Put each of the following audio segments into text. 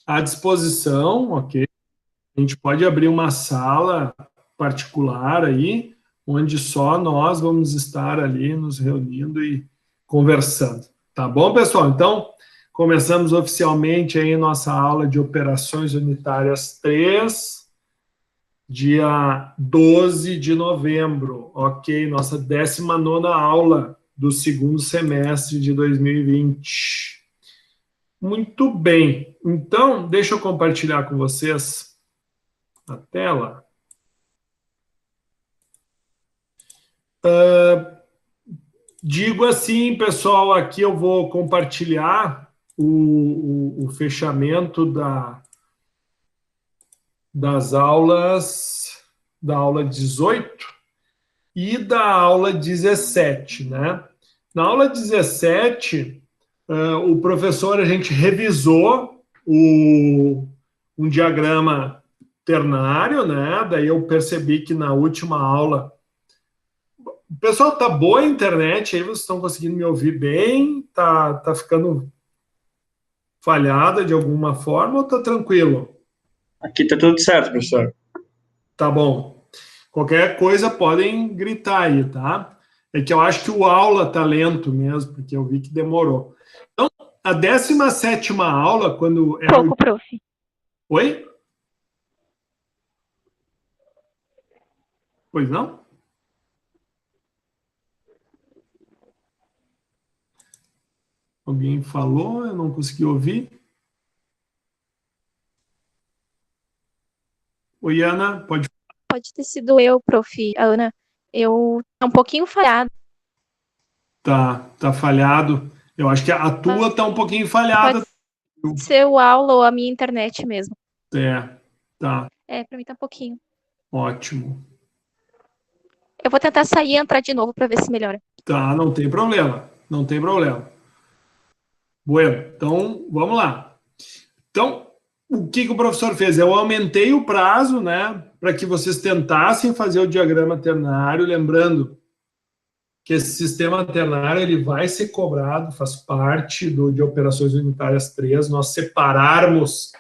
à disposição, ok? A gente pode abrir uma sala particular aí, onde só nós vamos estar ali nos reunindo e conversando. Tá bom, pessoal? Então, começamos oficialmente aí nossa aula de operações unitárias 3, dia 12 de novembro, ok? Nossa 19ª aula do segundo semestre de 2020. Muito bem. Então, deixa eu compartilhar com vocês a tela. Digo assim, pessoal, aqui eu vou compartilhar o fechamento das aulas, da aula 18 e da aula 17, né? Na aula 17, o professor, a gente revisou um diagrama ternário, né? Daí eu percebi que na última aula pessoal, tá boa a internet aí? Vocês estão conseguindo me ouvir bem? Tá ficando falhada de alguma forma ou tá tranquilo? Aqui tá tudo certo, professor. Tá bom. Qualquer coisa podem gritar aí, tá? É que eu acho que o aula tá lento mesmo, porque eu vi que demorou. Então, a 17ª aula, quando era Pouco, prof. Oi? Pois não? Alguém falou, eu não consegui ouvir. Oi, Ana, pode. Pode ter sido eu, prof. Ana. Eu tá um pouquinho falhado. Tá falhado. Eu acho que a tua tá um pouquinho falhada. Pode ser o aula ou a minha internet mesmo. Tá. Pra mim tá um pouquinho. Ótimo. Eu vou tentar sair e entrar de novo para ver se melhora. Tá, não tem problema. Não tem problema. Bueno, então, vamos lá. Então, o que o professor fez? Eu aumentei o prazo, né, para que vocês tentassem fazer o diagrama ternário, lembrando que esse sistema ternário ele vai ser cobrado, faz parte de operações unitárias 3, nós separarmos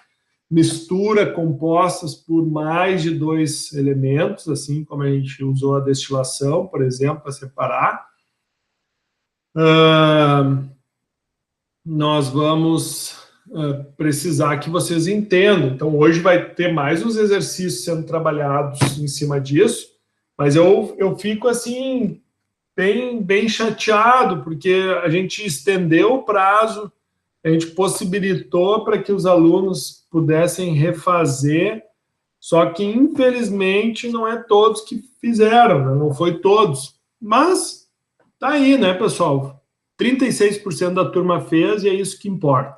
mistura compostas por mais de 2 elementos, assim como a gente usou a destilação, por exemplo, para separar. Nós vamos precisar que vocês entendam. Então, hoje vai ter mais uns exercícios sendo trabalhados em cima disso, mas eu fico assim, bem chateado, porque a gente estendeu o prazo, a gente possibilitou para que os alunos pudessem refazer, só que, infelizmente, não é todos que fizeram, né? Não foi todos. Mas tá aí, né, pessoal? 36% da turma fez e é isso que importa.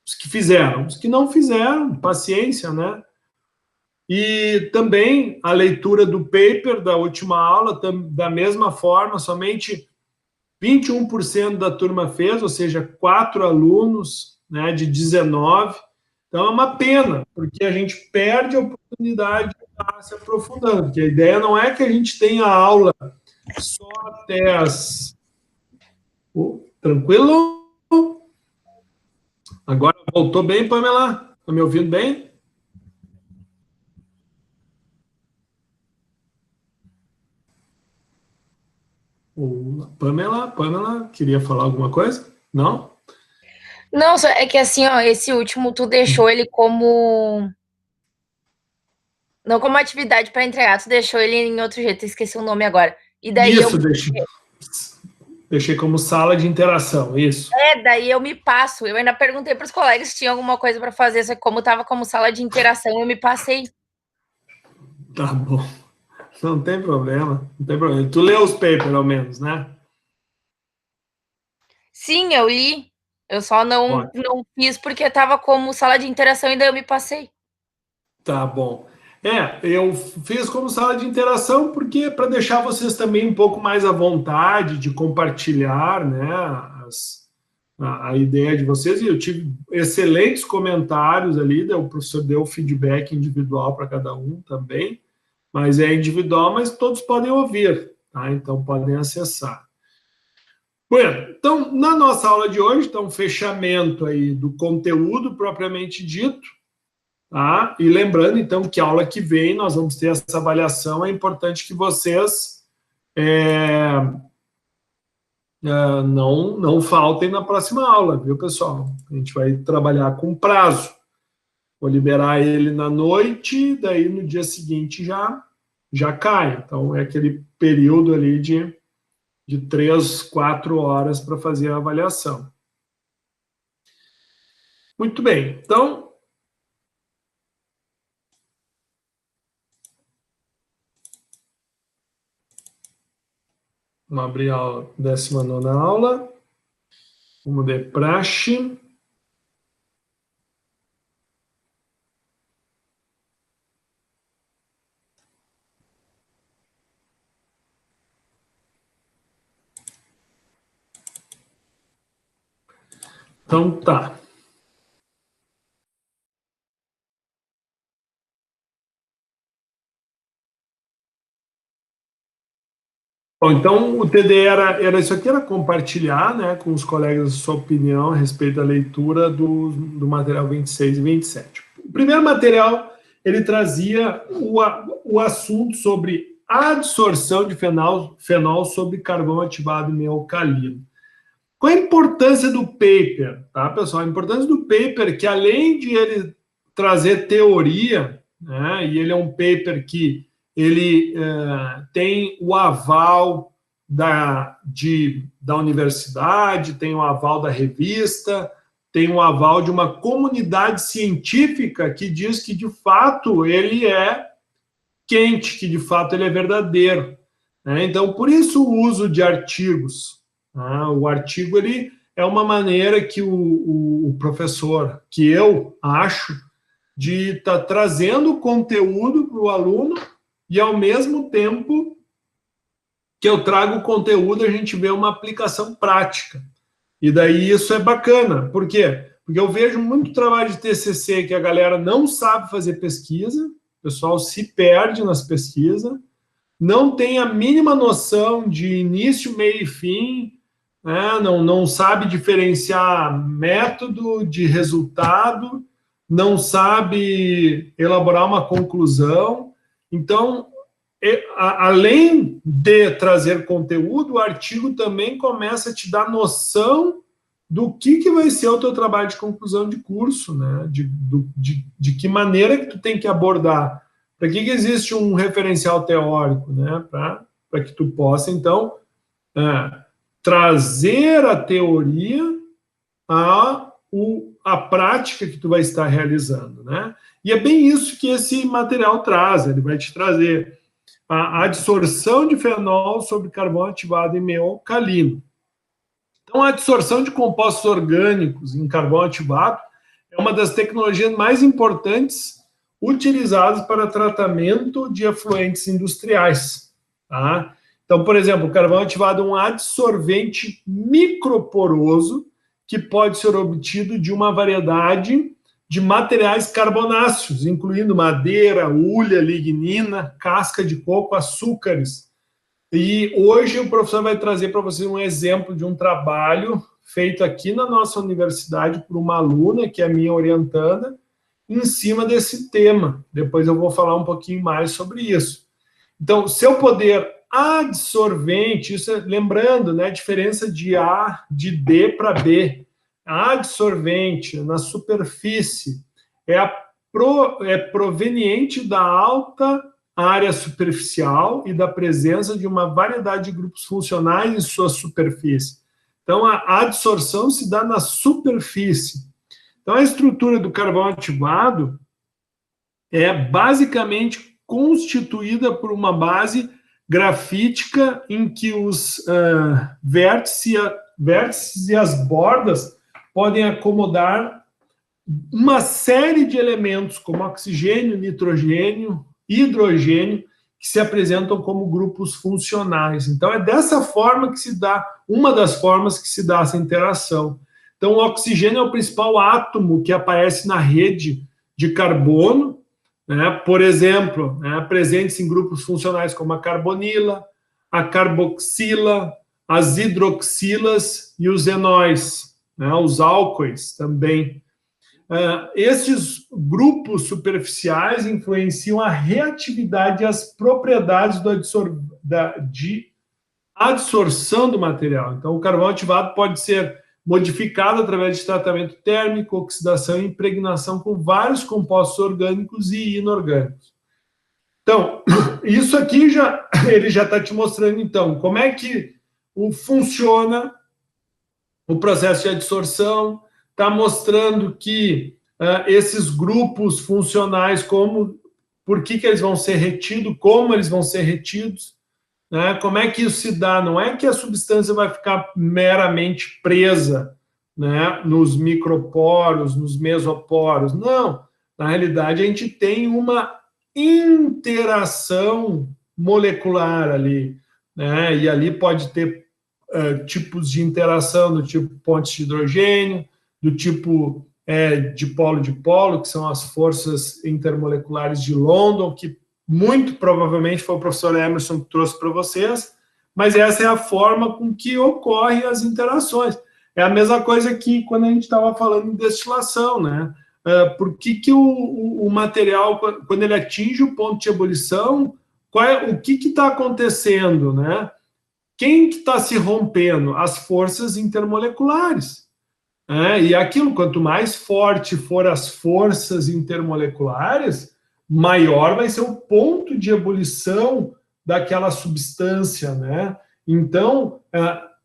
Os que fizeram. Os que não fizeram, paciência, né? E também a leitura do paper da última aula, da mesma forma, somente 21% da turma fez, ou seja, 4 alunos, né, de 19. Então é uma pena, porque a gente perde a oportunidade de estar se aprofundando, porque a ideia não é que a gente tenha aula só até as... Tranquilo? Agora voltou bem, Pamela? Está me ouvindo bem? Pamela, queria falar alguma coisa? Não? Não, é que assim, ó, esse último tu deixou ele como... Não como atividade para entregar, tu deixou ele em outro jeito, esqueci o nome agora. E daí isso, deixei como sala de interação, isso. Daí eu me passo. Eu ainda perguntei para os colegas se tinha alguma coisa para fazer, só que como estava como sala de interação, eu me passei. Tá bom. Não tem problema, não tem problema. Tu leu os papers, ao menos, né? Sim, eu li. Eu só não fiz porque estava como sala de interação e daí eu me passei. Tá bom. Eu fiz como sala de interação porque para deixar vocês também um pouco mais à vontade de compartilhar, né, a ideia de vocês. E eu tive excelentes comentários ali, o professor deu feedback individual para cada um também, mas é individual, mas todos podem ouvir, tá? Então podem acessar. Bueno, então, na nossa aula de hoje, está um fechamento aí do conteúdo propriamente dito, tá? E lembrando, então, que a aula que vem nós vamos ter essa avaliação, é importante que vocês não faltem na próxima aula, viu, pessoal? A gente vai trabalhar com prazo. Vou liberar ele na noite, daí no dia seguinte já cai. Então, é aquele período ali de 3, 4 horas para fazer a avaliação. Muito bem, então... Vamos abrir a 19ª aula. Vamos de praxe. Então, tá. Bom, então, o TD era isso aqui, era compartilhar, né, com os colegas a sua opinião a respeito da leitura do material 26 e 27. O primeiro material, ele trazia o assunto sobre a absorção de fenol sobre carvão ativado em meio alcalino. Qual a importância do paper, tá, pessoal? A importância do paper é que, além de ele trazer teoria, né, e ele é um paper que ele tem o aval da universidade, tem o aval da revista, tem o aval de uma comunidade científica que diz que, de fato, ele é quente, que, de fato, ele é verdadeiro, né? Então, por isso o uso de artigos. Né? O artigo ele é uma maneira que o professor, que eu acho, de estar trazendo conteúdo para o aluno, e, ao mesmo tempo que eu trago o conteúdo, a gente vê uma aplicação prática. E daí isso é bacana. Por quê? Porque eu vejo muito trabalho de TCC que a galera não sabe fazer pesquisa, o pessoal se perde nas pesquisas, não tem a mínima noção de início, meio e fim, né? Não sabe diferenciar método de resultado, não sabe elaborar uma conclusão. Então, além de trazer conteúdo, o artigo também começa a te dar noção do que vai ser o teu trabalho de conclusão de curso, né? De que maneira que tu tem que abordar. Para que existe um referencial teórico, né? Para que tu possa, então, trazer a teoria a prática que tu vai estar realizando, né? E é bem isso que esse material traz, ele vai te trazer a adsorção de fenol sobre carvão ativado em meio alcalino. Então, a adsorção de compostos orgânicos em carvão ativado é uma das tecnologias mais importantes utilizadas para tratamento de efluentes industriais, tá? Então, por exemplo, o carvão ativado é um adsorvente microporoso que pode ser obtido de uma variedade de materiais carbonáceos, incluindo madeira, hulha, lignina, casca de coco, açúcares. E hoje o professor vai trazer para vocês um exemplo de um trabalho feito aqui na nossa universidade por uma aluna, que é minha orientanda, em cima desse tema. Depois eu vou falar um pouquinho mais sobre isso. Então, seu poder adsorvente, isso lembrando, né, a diferença de de D para B. A adsorvente na superfície é proveniente da alta área superficial e da presença de uma variedade de grupos funcionais em sua superfície. Então, a adsorção se dá na superfície. Então, a estrutura do carvão ativado é basicamente constituída por uma base grafítica em que os vértices e as bordas podem acomodar uma série de elementos, como oxigênio, nitrogênio, hidrogênio, que se apresentam como grupos funcionais. Então, é dessa forma que se dá, uma das formas que se dá essa interação. Então, o oxigênio é o principal átomo que aparece na rede de carbono, né? Por exemplo, né, presentes em grupos funcionais como a carbonila, a carboxila, as hidroxilas e os enóis, né, os álcoois também. esses grupos superficiais influenciam a reatividade e as propriedades de adsorção do material. Então, o carvão ativado pode ser modificado através de tratamento térmico, oxidação e impregnação com vários compostos orgânicos e inorgânicos. Então, isso aqui ele já está te mostrando, então, como é que funciona o processo de adsorção, está mostrando que esses grupos funcionais, por que eles vão ser retidos, como eles vão ser retidos, né? Como é que isso se dá? Não é que a substância vai ficar meramente presa, né, nos microporos, nos mesoporos. Não. Na realidade, a gente tem uma interação molecular ali, né? E ali pode ter tipos de interação do tipo pontes de hidrogênio, do tipo dipolo-dipolo, que são as forças intermoleculares de London, que muito provavelmente foi o professor Emerson que trouxe para vocês, mas essa é a forma com que ocorrem as interações. É a mesma coisa que quando a gente estava falando em destilação, né? Por que o material, quando ele atinge o ponto de ebulição, o que está acontecendo, né? Quem que está se rompendo? As forças intermoleculares. E aquilo, quanto mais forte for as forças intermoleculares, maior vai ser o ponto de ebulição daquela substância, né? Então,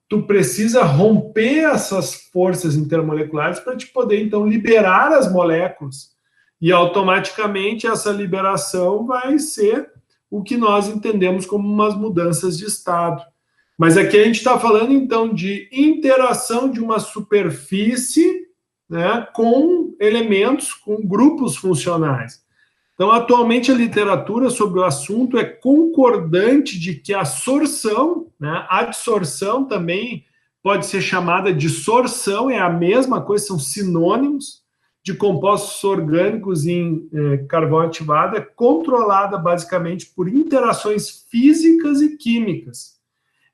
tu precisa romper essas forças intermoleculares para te poder, então, liberar as moléculas. E, automaticamente, essa liberação vai ser o que nós entendemos como umas mudanças de estado. Mas aqui a gente está falando, então, de interação de uma superfície, né, com elementos, com grupos funcionais. Então, atualmente, a literatura sobre o assunto é concordante de que a sorção, né, a adsorção também pode ser chamada de sorção, é a mesma coisa, são sinônimos de compostos orgânicos em carvão ativado, é controlada basicamente por interações físicas e químicas,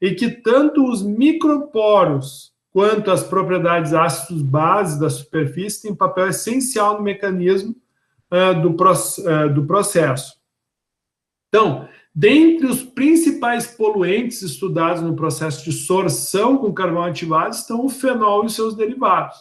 e que tanto os microporos quanto as propriedades ácidos-bases da superfície têm papel essencial no mecanismo do processo. Então, dentre os principais poluentes estudados no processo de sorção com carvão ativado estão o fenol e os seus derivados.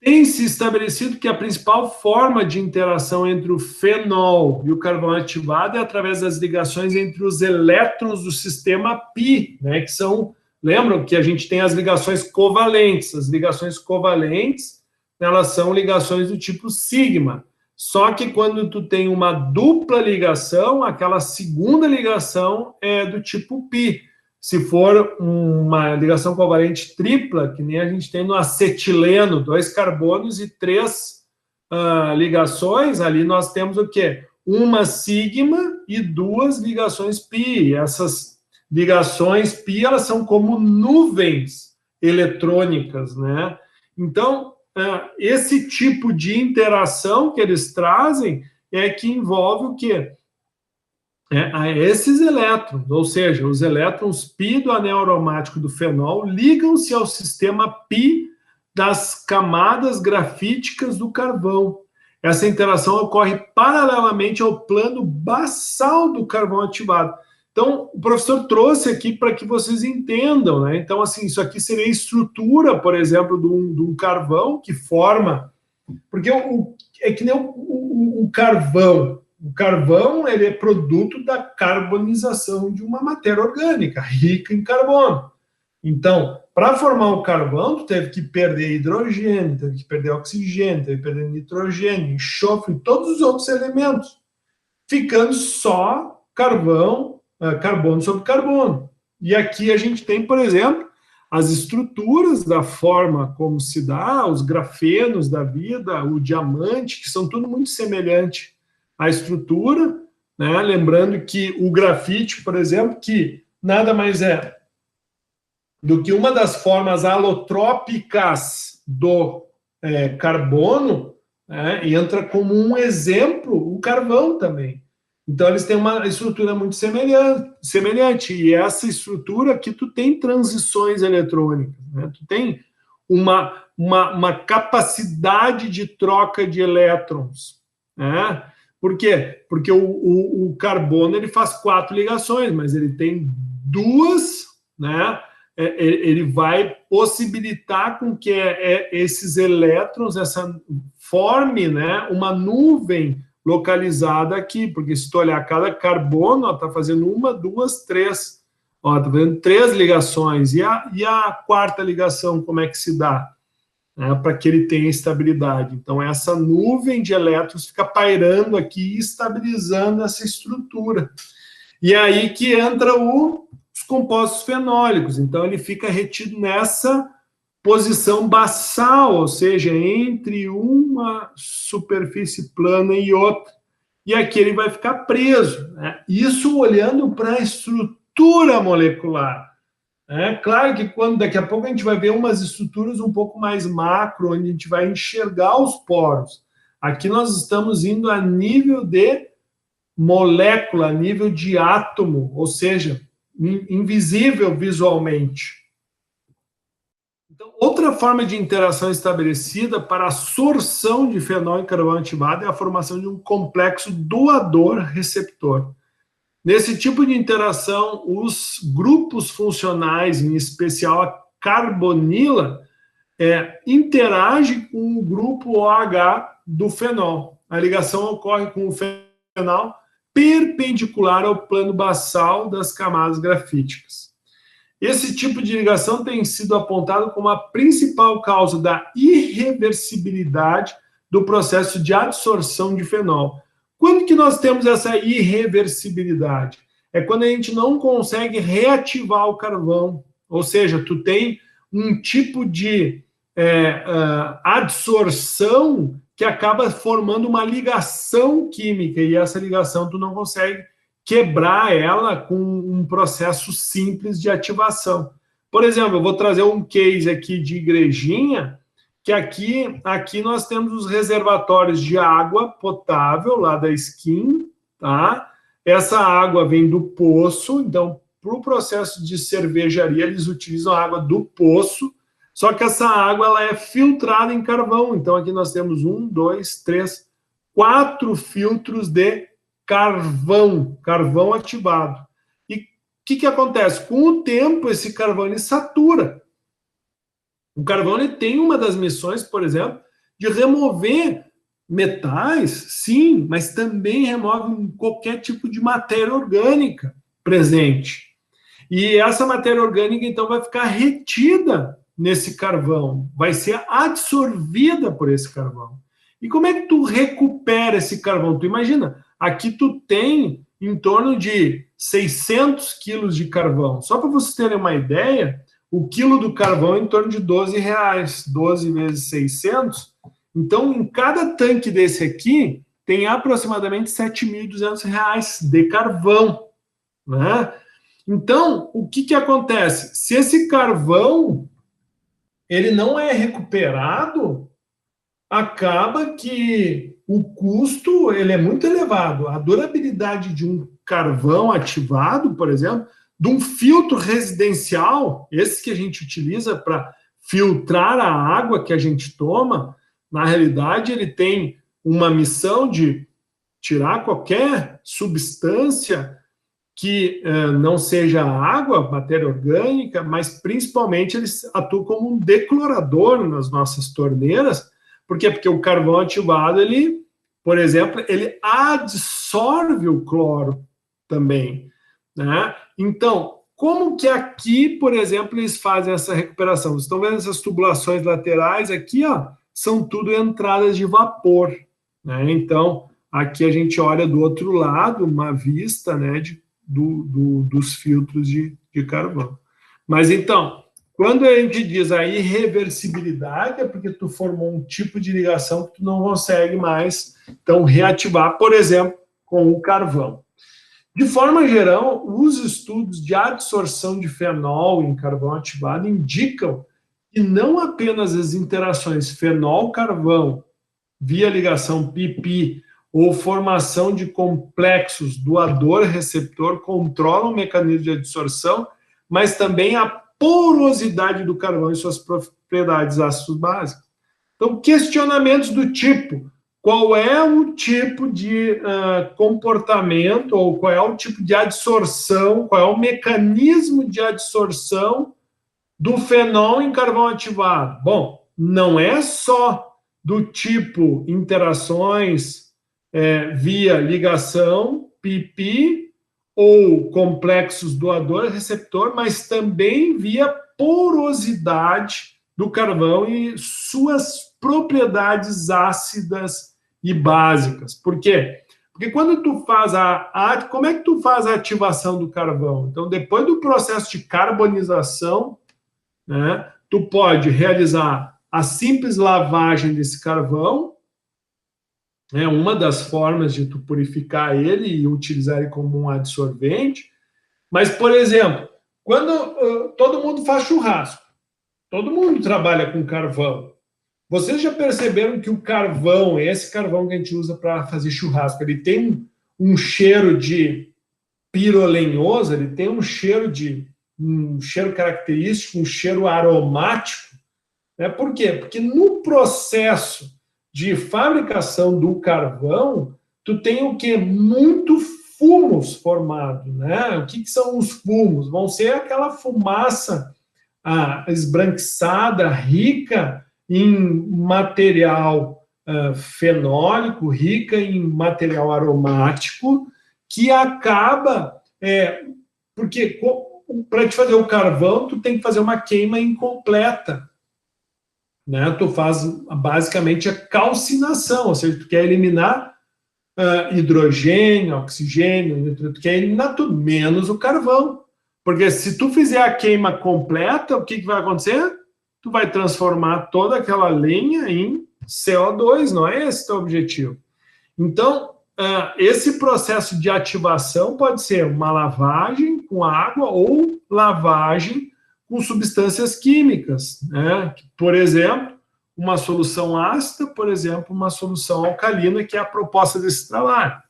Tem-se estabelecido que a principal forma de interação entre o fenol e o carvão ativado é através das ligações entre os elétrons do sistema π, né, que são, lembram que a gente tem as ligações covalentes. As ligações covalentes, elas são ligações do tipo sigma. Só que quando tu tem uma dupla ligação, aquela segunda ligação é do tipo π. Se for uma ligação covalente tripla, que nem a gente tem no acetileno, 2 carbonos e 3 ligações, ali nós temos o quê? Uma sigma e 2 ligações π. Essas ligações π, elas são como nuvens eletrônicas, né? Então, esse tipo de interação que eles trazem é que envolve o quê? Esses elétrons, ou seja, os elétrons π do anel aromático do fenol ligam-se ao sistema π das camadas grafíticas do carvão. Essa interação ocorre paralelamente ao plano basal do carvão ativado. Então, o professor trouxe aqui para que vocês entendam, né? Então, assim, isso aqui seria a estrutura, por exemplo, de um carvão que forma... Porque é que nem o carvão. O carvão, ele é produto da carbonização de uma matéria orgânica, rica em carbono. Então, para formar o carvão, tu teve que perder hidrogênio, teve que perder oxigênio, teve que perder nitrogênio, enxofre, todos os outros elementos, ficando só carbono sobre carbono. E aqui a gente tem, por exemplo, as estruturas da forma como se dá, os grafenos da vida, o diamante, que são tudo muito semelhante à estrutura, né? Lembrando que o grafite, por exemplo, que nada mais é do que uma das formas alotrópicas do carbono, né? Entra como um exemplo o carvão também. Então, eles têm uma estrutura muito semelhante, e essa estrutura aqui tu tem transições eletrônicas, né? Tu tem uma capacidade de troca de elétrons, né? Por quê? Porque o carbono ele faz 4 ligações, mas ele tem 2, né? Ele vai possibilitar com que esses elétrons forme, né, uma nuvem localizada aqui, porque se tu olhar cada carbono, está fazendo 1, 2, 3, está fazendo 3 ligações, e a quarta ligação, como é que se dá? Para que ele tenha estabilidade. Então, essa nuvem de elétrons fica pairando aqui e estabilizando essa estrutura. E é aí que entra os compostos fenólicos. Então, ele fica retido nessa posição basal, ou seja, entre uma superfície plana e outra. E aqui ele vai ficar preso, né? Isso olhando para a estrutura molecular. É claro que daqui a pouco a gente vai ver umas estruturas um pouco mais macro, onde a gente vai enxergar os poros. Aqui nós estamos indo a nível de molécula, a nível de átomo, ou seja, invisível visualmente. Então, outra forma de interação estabelecida para a sorção de fenol em carvão ativado é a formação de um complexo doador-receptor. Nesse tipo de interação, os grupos funcionais, em especial a carbonila, interagem com o grupo OH do fenol. A ligação ocorre com o fenol perpendicular ao plano basal das camadas grafíticas. Esse tipo de ligação tem sido apontado como a principal causa da irreversibilidade do processo de adsorção de fenol. Quando que nós temos essa irreversibilidade? É quando a gente não consegue reativar o carvão, ou seja, tu tem um tipo de adsorção que acaba formando uma ligação química, e essa ligação tu não consegue quebrar ela com um processo simples de ativação. Por exemplo, eu vou trazer um case aqui de igrejinha, que aqui nós temos os reservatórios de água potável lá da Skin, tá? Essa água vem do poço, então, para o processo de cervejaria, eles utilizam a água do poço, só que essa água ela é filtrada em carvão. Então, aqui nós temos 1, 2, 3, 4 filtros de carvão ativado. E o que acontece? Com o tempo, esse carvão ele satura. O carvão ele tem uma das missões, por exemplo, de remover metais, sim, mas também remove qualquer tipo de matéria orgânica presente. E essa matéria orgânica, então, vai ficar retida nesse carvão, vai ser absorvida por esse carvão. E como é que tu recupera esse carvão? Tu imagina, aqui tu tem em torno de 600 quilos de carvão. Só para vocês terem uma ideia, o quilo do carvão é em torno de R$12, 12 vezes 600. Então, em cada tanque desse aqui, tem aproximadamente R$7.200 de carvão, né? Então, o que acontece? Se esse carvão ele não é recuperado, acaba que o custo ele é muito elevado. A durabilidade de um carvão ativado, por exemplo, de um filtro residencial, esse que a gente utiliza para filtrar a água que a gente toma, na realidade ele tem uma missão de tirar qualquer substância que não seja água, matéria orgânica, mas principalmente eles atuam como um declorador nas nossas torneiras. Por quê? Porque o carvão ativado, ele, por exemplo, ele adsorve o cloro também, né? Então, como que aqui, por exemplo, eles fazem essa recuperação? Vocês estão vendo essas tubulações laterais aqui, ó, são tudo entradas de vapor, né? Então, aqui a gente olha do outro lado, uma vista, né, dos filtros de carvão. Mas, então, quando a gente diz a irreversibilidade, é porque tu formou um tipo de ligação que tu não consegue mais, então, reativar, por exemplo, com o carvão. De forma geral, os estudos de adsorção de fenol em carvão ativado indicam que não apenas as interações fenol-carvão via ligação pi-pi ou formação de complexos doador-receptor controlam o mecanismo de adsorção, mas também a porosidade do carvão e suas propriedades ácidos básicas. Então, questionamentos do tipo: qual é o tipo de comportamento, ou qual é o tipo de adsorção, qual é o mecanismo de adsorção do fenol em carvão ativado? Bom, não é só do tipo interações via ligação, pi-pi, ou complexos doador-receptor, mas também via porosidade do carvão e suas propriedades ácidas e básicas. Por quê? Porque quando tu faz como é que tu faz a ativação do carvão? Então, depois do processo de carbonização, né, tu pode realizar a simples lavagem desse carvão, é uma das formas de tu purificar ele e utilizar ele como um adsorvente. Mas, por exemplo, quando todo mundo faz churrasco, todo mundo trabalha com carvão. Vocês já perceberam que o carvão, esse carvão que a gente usa para fazer churrasco, ele tem um cheiro de pirolenhoso, ele tem um cheiro característico, um cheiro aromático. Né? Por quê? Porque no processo de fabricação do carvão, tu tem o quê? Muito fumos formados, né? O que são os fumos? Vão ser aquela fumaça esbranquiçada, rica em material fenólico, rica em material aromático, que acaba... porque para te fazer o carvão, tu tem que fazer uma queima incompleta. Né? Tu faz basicamente a calcinação, ou seja, tu quer eliminar hidrogênio, oxigênio, tu quer eliminar tudo, menos o carvão. Porque se tu fizer a queima completa, o que vai acontecer? Tu vai transformar toda aquela lenha em CO2, não é esse o teu objetivo. Então, esse processo de ativação pode ser uma lavagem com água ou lavagem com substâncias químicas, né? Por exemplo, uma solução ácida, por exemplo, uma solução alcalina, que é a proposta desse trabalho.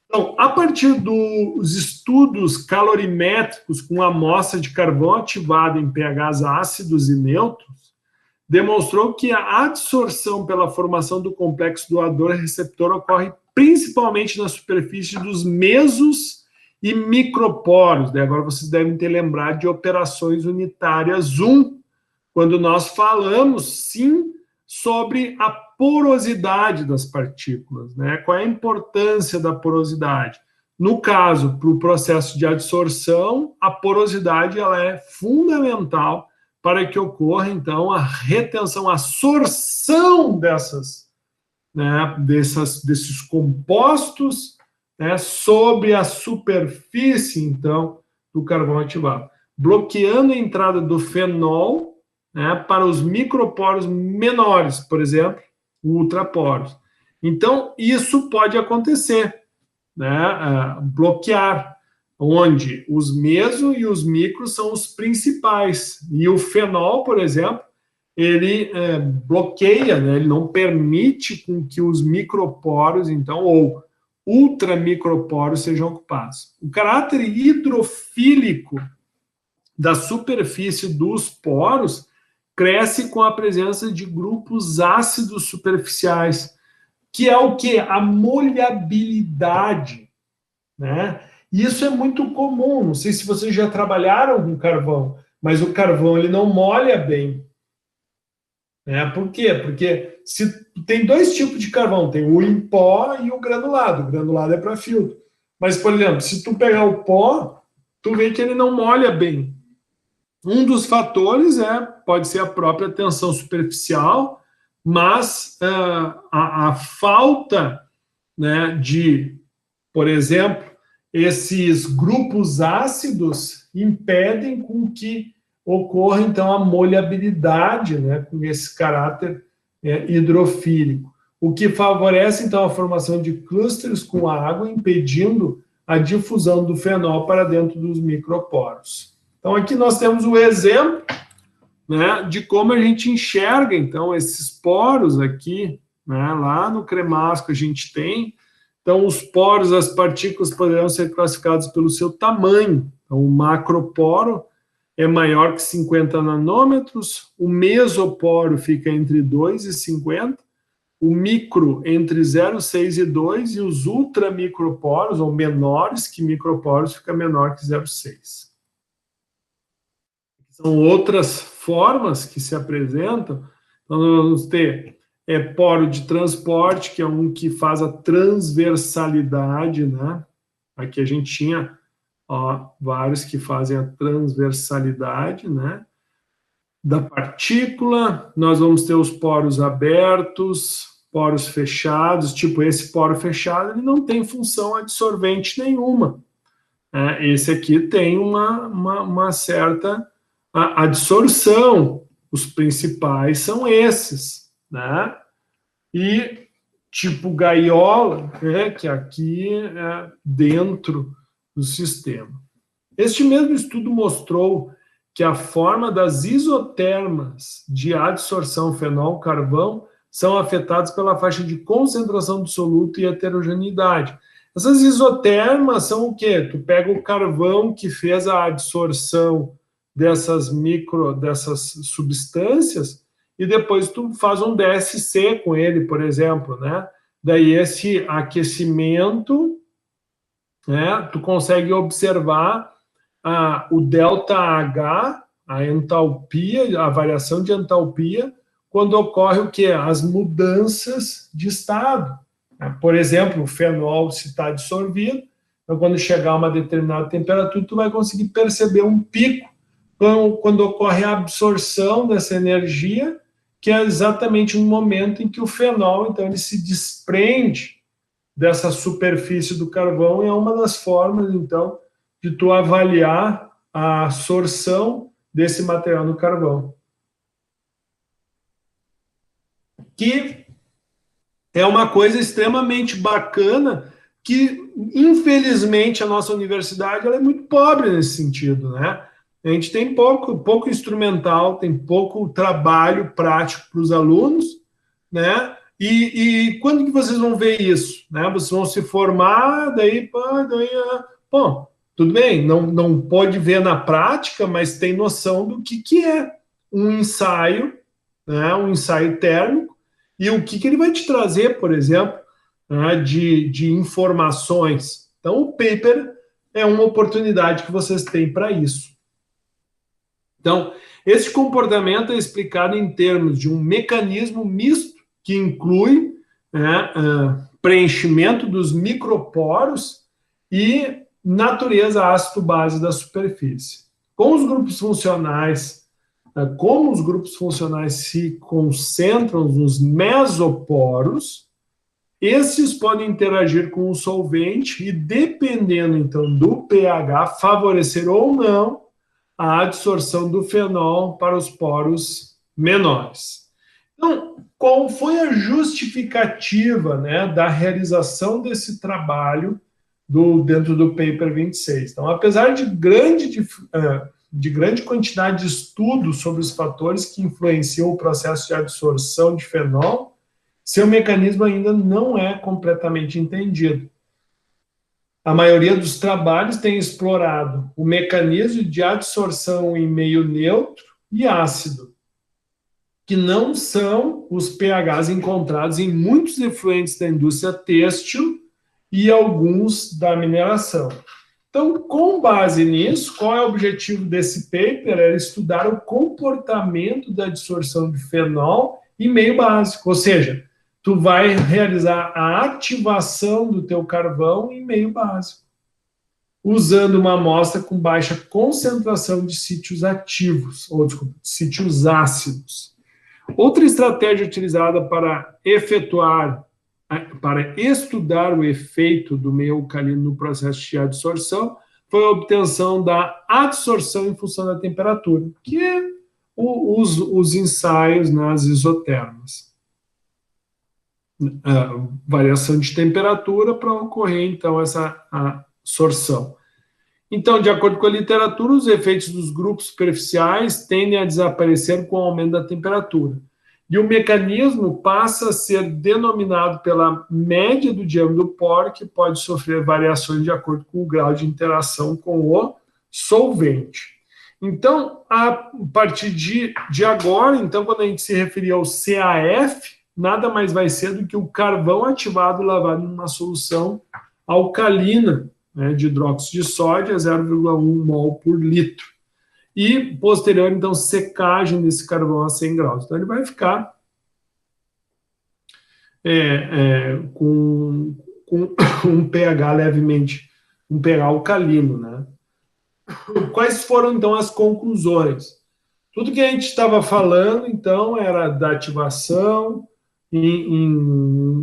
Então, a partir dos estudos calorimétricos com amostra de carvão ativado em pHs ácidos e neutros, demonstrou que a adsorção pela formação do complexo doador-receptor ocorre principalmente na superfície dos mesos e microporos. Agora vocês devem ter lembrado de operações unitárias 1, quando nós falamos, sim, sobre a porosidade das partículas, né? Qual é a importância da porosidade? No caso, para o processo de adsorção, a porosidade ela é fundamental para que ocorra, então, a retenção, a sorção desses compostos, né, sobre a superfície, então, do carvão ativado, bloqueando a entrada do fenol, né, para os microporos menores, por exemplo, ultraporos. Então, isso pode acontecer, né, bloquear, onde os meso e os micros são os principais. E o fenol, por exemplo, ele bloqueia, né, ele não permite com que os microporos, então, ou ultramicroporos sejam ocupados. O caráter hidrofílico da superfície dos poros cresce com a presença de grupos ácidos superficiais, que é o quê? A molhabilidade, né? Isso é muito comum, não sei se vocês já trabalharam com carvão, mas o carvão ele não molha bem. Né? Por quê? Porque tem dois tipos de carvão, tem o em pó e o granulado. O granulado é para filtro. Mas, por exemplo, se tu pegar o pó, tu vê que ele não molha bem. Um dos fatores pode ser a própria tensão superficial, mas a falta, né, de, por exemplo, esses grupos ácidos impedem com que ocorra, então, a molhabilidade, né, com esse caráter hidrofílico, o que favorece, então, a formação de clústeres com água, impedindo a difusão do fenol para dentro dos microporos. Então, aqui nós temos o exemplo, né, de como a gente enxerga, então, esses poros aqui, né, lá no cremasco a gente tem. Então, os poros, as partículas poderão ser classificadas pelo seu tamanho. Então, o macroporo é maior que 50 nanômetros, o mesoporo fica entre 2 e 50, o micro entre 0,6 e 2, e os ultramicroporos, ou menores que microporos, fica menor que 0,6. São outras formas que se apresentam. Então, nós vamos ter poro de transporte, que é um que faz a transversalidade, né? Aqui a gente tinha vários que fazem a transversalidade, né? Da partícula. Nós vamos ter os poros abertos, poros fechados, tipo esse poro fechado, ele não tem função adsorvente nenhuma. Esse aqui tem uma certa adsorção, os principais são esses, né? E tipo gaiola, né, que aqui é dentro do sistema. Este mesmo estudo mostrou que a forma das isotermas de adsorção fenol-carvão são afetadas pela faixa de concentração do soluto e heterogeneidade. Essas isotermas são o quê? Tu pega o carvão que fez a adsorção dessas substâncias e depois tu faz um DSC com ele, por exemplo, né? Daí esse aquecimento, né, tu consegue observar o ΔH, a entalpia, a variação de entalpia, quando ocorre o quê? As mudanças de estado. Por exemplo, o fenol, se está dissolvido, então quando chegar a uma determinada temperatura, tu vai conseguir perceber um pico quando ocorre a absorção dessa energia, que é exatamente um momento em que o fenol, então, ele se desprende dessa superfície do carvão, e é uma das formas, então, de tu avaliar a absorção desse material no carvão. Que é uma coisa extremamente bacana, que, infelizmente, a nossa universidade ela é muito pobre nesse sentido, né? A gente tem pouco instrumental, tem pouco trabalho prático para os alunos, né? E quando que vocês vão ver isso? Né? Vocês vão se formar, bom, tudo bem, não pode ver na prática, mas tem noção do que é um ensaio, né? Um ensaio térmico, e o que ele vai te trazer, por exemplo, né? de informações. Então, o paper é uma oportunidade que vocês têm para isso. Então, esse comportamento é explicado em termos de um mecanismo misto que inclui, né, preenchimento dos microporos e natureza ácido-base da superfície. Com os grupos funcionais, como os grupos funcionais se concentram nos mesoporos, esses podem interagir com o solvente e, dependendo, então, do pH, favorecer ou não a adsorção do fenol para os poros menores. Então, qual foi a justificativa, né, da realização desse trabalho dentro do paper 26? Então, apesar de grande quantidade de estudos sobre os fatores que influenciam o processo de adsorção de fenol, seu mecanismo ainda não é completamente entendido. A maioria dos trabalhos tem explorado o mecanismo de adsorção em meio neutro e ácido, que não são os pHs encontrados em muitos efluentes da indústria têxtil e alguns da mineração. Então, com base nisso, qual é o objetivo desse paper? É estudar o comportamento da adsorção de fenol em meio básico, ou seja, tu vai realizar a ativação do teu carvão em meio básico, usando uma amostra com baixa concentração de sítios ativos, ou desculpa, sítios ácidos. Outra estratégia utilizada para estudar o efeito do meio alcalino no processo de adsorção foi a obtenção da adsorção em função da temperatura, que é os ensaios nas isotermas. Variação de temperatura para ocorrer, então, essa absorção. Então, de acordo com a literatura, os efeitos dos grupos superficiais tendem a desaparecer com o aumento da temperatura. E o mecanismo passa a ser denominado pela média do diâmetro do poro, que pode sofrer variações de acordo com o grau de interação com o solvente. Então, a partir de agora, então, quando a gente se referir ao CAF, nada mais vai ser do que o carvão ativado lavado numa solução alcalina, né, de hidróxido de sódio a 0,1 mol por litro. E, posterior, então, secagem desse carvão a 100 graus. Então, ele vai ficar com um pH levemente, um pH alcalino, né? Quais foram, então, as conclusões? Tudo que a gente estava falando, então, era da ativação em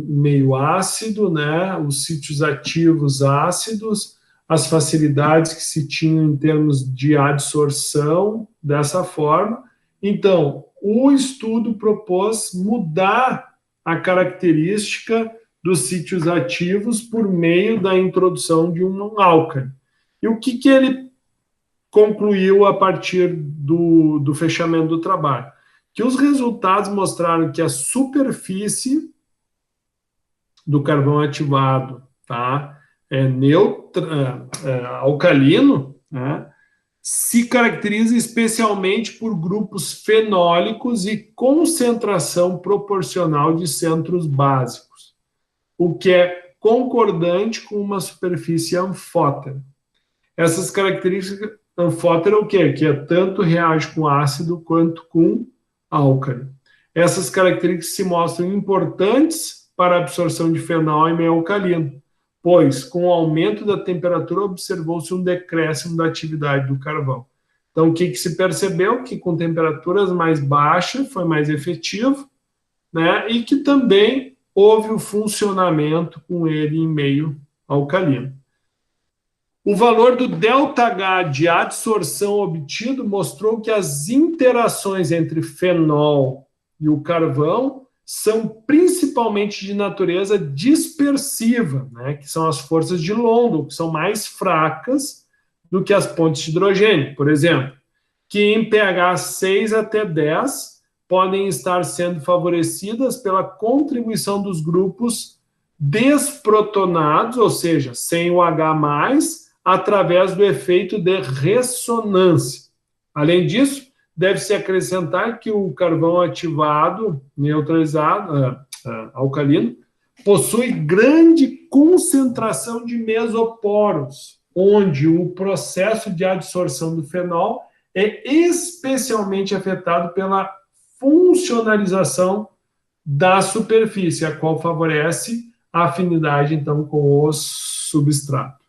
meio ácido, né? Os sítios ativos ácidos, as facilidades que se tinham em termos de adsorção dessa forma. Então, o estudo propôs mudar a característica dos sítios ativos por meio da introdução de um álcali. E o que ele concluiu a partir do fechamento do trabalho? Que os resultados mostraram que a superfície do carvão ativado, tá, alcalino, né, se caracteriza especialmente por grupos fenólicos e concentração proporcional de centros básicos, o que é concordante com uma superfície anfótera. Essas características, anfótera o quê? Que tanto reage com ácido quanto com álcali. Essas características se mostram importantes para a absorção de fenol em meio alcalino, pois, com o aumento da temperatura, observou-se um decréscimo da atividade do carvão. Então, o que se percebeu? Que com temperaturas mais baixas foi mais efetivo, né? E que também houve o funcionamento com ele em meio alcalino. O valor do ΔH de adsorção obtido mostrou que as interações entre fenol e o carvão são principalmente de natureza dispersiva, né, que são as forças de London, que são mais fracas do que as pontes de hidrogênio, por exemplo, que em pH 6 até 10 podem estar sendo favorecidas pela contribuição dos grupos desprotonados, ou seja, sem o H+, através do efeito de ressonância. Além disso, deve-se acrescentar que o carvão ativado, neutralizado, alcalino, possui grande concentração de mesoporos, onde o processo de adsorção do fenol é especialmente afetado pela funcionalização da superfície, a qual favorece a afinidade, então, com o substrato.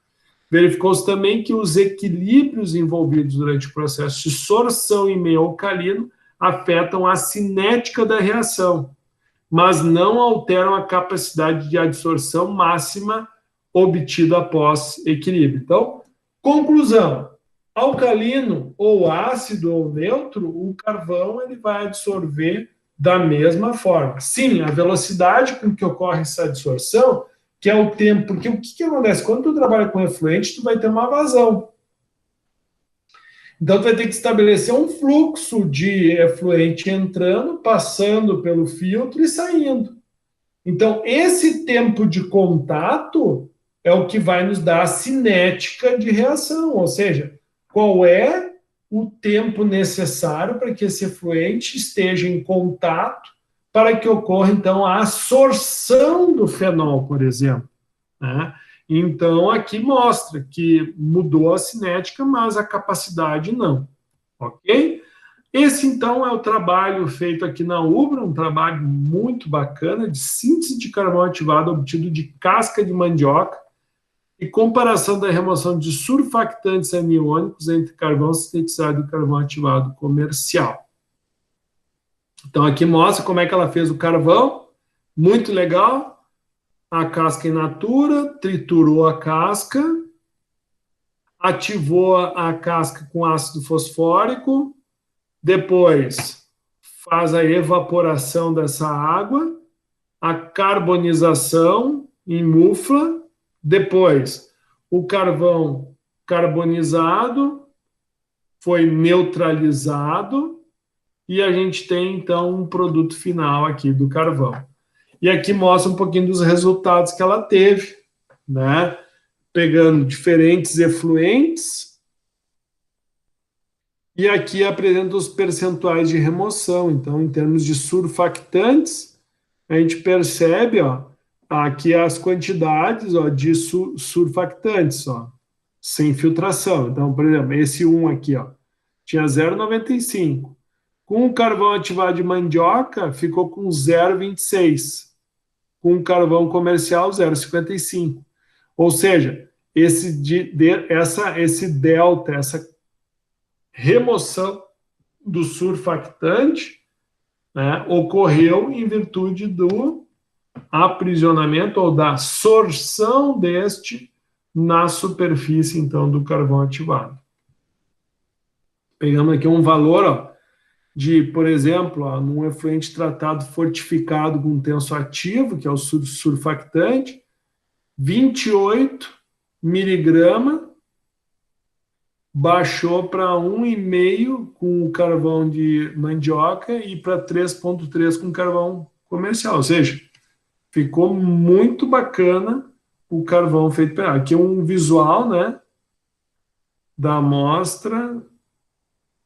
Verificou-se também que os equilíbrios envolvidos durante o processo de sorção em meio alcalino afetam a cinética da reação, mas não alteram a capacidade de adsorção máxima obtida após equilíbrio. Então, conclusão: alcalino ou ácido ou neutro, o carvão ele vai absorver da mesma forma. Sim, a velocidade com que ocorre essa adsorção, que é o tempo, porque o que acontece? Quando tu trabalha com efluente, tu vai ter uma vazão. Então, tu vai ter que estabelecer um fluxo de efluente entrando, passando pelo filtro e saindo. Então, esse tempo de contato é o que vai nos dar a cinética de reação, ou seja, qual é o tempo necessário para que esse efluente esteja em contato para que ocorra, então, a absorção do fenol, por exemplo, né? Então, aqui mostra que mudou a cinética, mas a capacidade não, ok? Esse, então, é o trabalho feito aqui na UBRA, um trabalho muito bacana de síntese de carvão ativado obtido de casca de mandioca e comparação da remoção de surfactantes aniônicos entre carvão sintetizado e carvão ativado comercial. Então, aqui mostra como é que ela fez o carvão, muito legal. A casca in natura, triturou a casca, ativou a casca com ácido fosfórico, depois faz a evaporação dessa água, a carbonização em mufla, depois o carvão carbonizado foi neutralizado, e a gente tem, então, um produto final aqui do carvão. E aqui mostra um pouquinho dos resultados que ela teve, né? Pegando diferentes efluentes E aqui apresenta os percentuais de remoção. Então, em termos de surfactantes, a gente percebe, ó, aqui as quantidades, ó, de surfactantes, ó, sem filtração. Então, por exemplo, esse 1 aqui, ó, tinha 0,95. Com o carvão ativado de mandioca, ficou com 0,26. Com o carvão comercial, 0,55. Ou seja, esse delta, essa remoção do surfactante, né, ocorreu em virtude do aprisionamento ou da sorção deste na superfície, então, do carvão ativado. Pegamos aqui um valor, ó, de, por exemplo, ó, num efluente tratado fortificado com tenso ativo, que é o surfactante, 28 miligramas, baixou para 1,5 com o carvão de mandioca e para 3,3 com carvão comercial. Ou seja, ficou muito bacana o carvão feito pela. Aqui é um visual, né, da amostra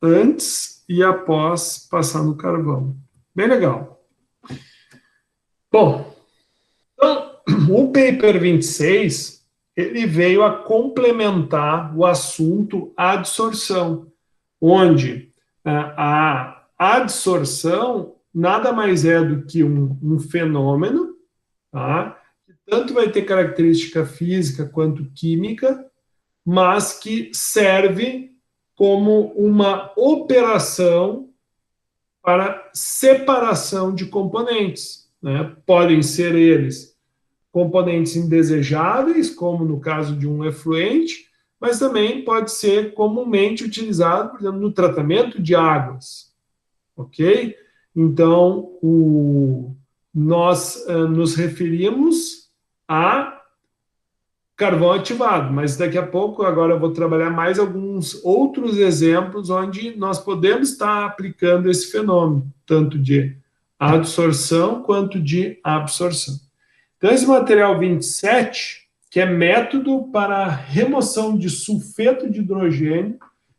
antes e após passar no carvão. Bem legal. Bom, então, o paper 26, ele veio a complementar o assunto adsorção, onde a adsorção nada mais é do que um fenômeno, tá, que tanto vai ter característica física quanto química, mas que serve como uma operação para separação de componentes, né? Podem ser eles componentes indesejáveis, como no caso de um efluente, mas também pode ser comumente utilizado, por exemplo, no tratamento de águas, ok? Então, nós nos referimos a carvão ativado, mas daqui a pouco, agora eu vou trabalhar mais alguns outros exemplos onde nós podemos estar aplicando esse fenômeno, tanto de adsorção quanto de absorção. Então, esse material 27, que é método para remoção de sulfeto de hidrogênio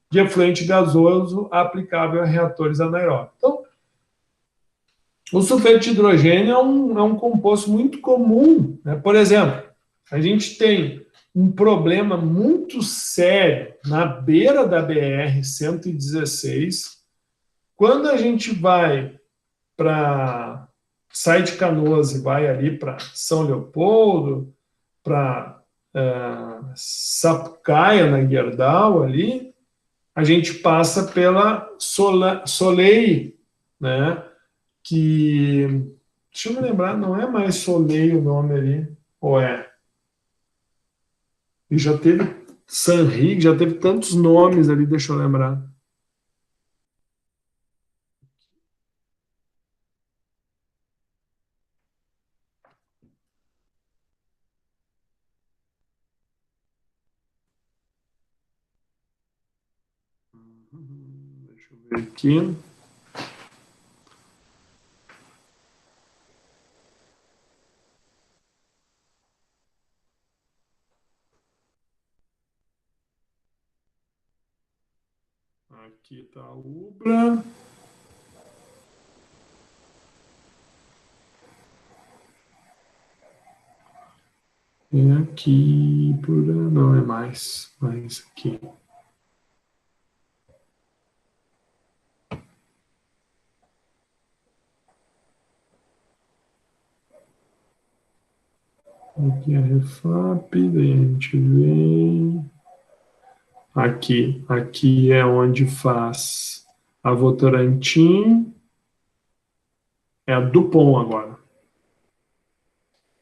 de efluente gasoso aplicável a reatores anaeróbicos. Então, o sulfeto de hidrogênio é um composto muito comum, né? Por exemplo, a gente tem um problema muito sério na beira da BR-116. Quando a gente sai de Canoas e vai ali para São Leopoldo, para Sapucaia, na Gerdau, ali, a gente passa pela Soleil, né? Que, deixa eu me lembrar, não é mais Soleil o nome ali, ou é? E já teve Sanrig, já teve tantos nomes ali, deixa eu lembrar. Deixa eu ver aqui. Aqui está a Ubra. E aqui, não é mais aqui. Aqui é a Refap, daí a gente vem. Aqui é onde faz a Votorantim. É a Dupont agora.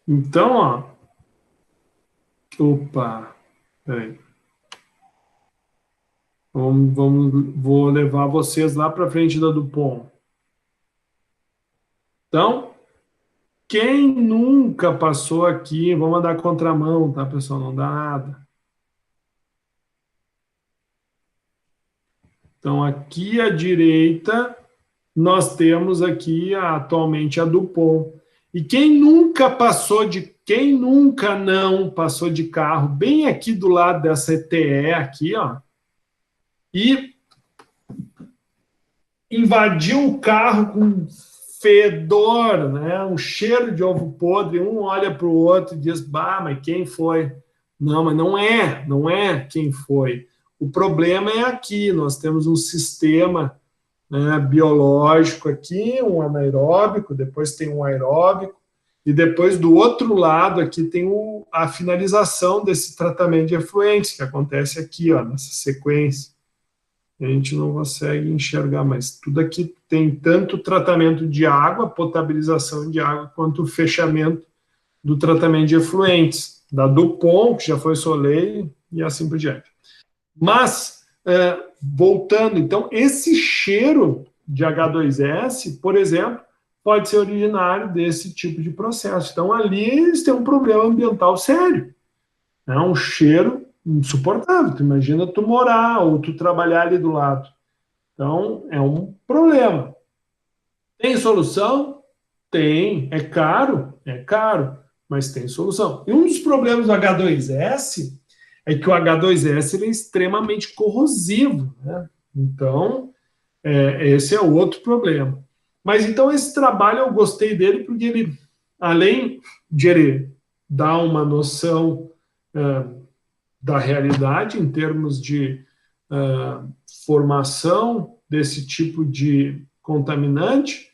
Então, ó. Opa, peraí. Vou levar vocês lá para frente da Dupont. Então, quem nunca passou aqui, vamos andar contramão, tá, pessoal? Não dá nada. Então, aqui à direita, nós temos aqui atualmente a Dupont. E quem nunca não passou de carro, bem aqui do lado dessa ETE aqui, ó, e invadiu o carro com fedor, né? Um cheiro de ovo podre, um olha para o outro e diz, bah, mas quem foi? Não, mas não é quem foi. O problema é aqui, nós temos um sistema, né, biológico aqui, um anaeróbico, depois tem um aeróbico, e depois do outro lado aqui tem a finalização desse tratamento de efluentes, que acontece aqui, ó, nessa sequência. A gente não consegue enxergar, mas tudo aqui tem tanto tratamento de água, potabilização de água, quanto o fechamento do tratamento de efluentes, da Dupont, que já foi Soleil, e assim por diante. Mas, voltando, então, esse cheiro de H2S, por exemplo, pode ser originário desse tipo de processo. Então, ali eles têm um problema ambiental sério. É um cheiro insuportável. Tu imagina tu morar ou tu trabalhar ali do lado. Então, é um problema. Tem solução? Tem. É caro? É caro, mas tem solução. E um dos problemas do H2S é que o H2S ele é extremamente corrosivo, né? Então, esse é outro problema. Mas então esse trabalho eu gostei dele porque ele, além de ele dar uma noção da realidade em termos de formação desse tipo de contaminante,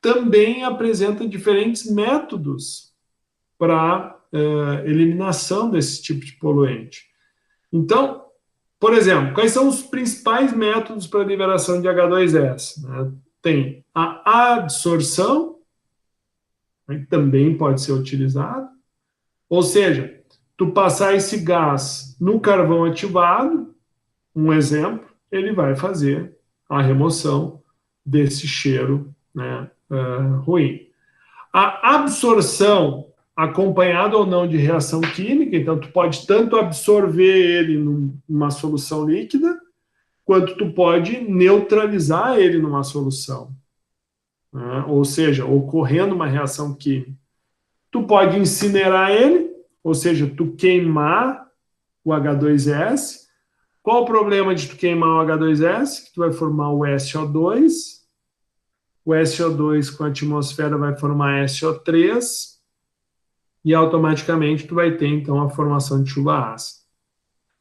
também apresenta diferentes métodos para eliminação desse tipo de poluente. Então, por exemplo, quais são os principais métodos para a liberação de H2S? Né? Tem a adsorção, né, que também pode ser utilizado, ou seja, tu passar esse gás no carvão ativado, um exemplo, ele vai fazer a remoção desse cheiro, né, ruim. A absorção, acompanhado ou não de reação química, então tu pode tanto absorver ele numa solução líquida, quanto tu pode neutralizar ele numa solução, né? Ou seja, ocorrendo uma reação química. Tu pode incinerar ele, ou seja, tu queimar o H2S. Qual o problema de tu queimar o H2S? Que tu vai formar o SO2, o SO2 com a atmosfera vai formar SO3, e automaticamente tu vai ter, então, a formação de chuva ácida.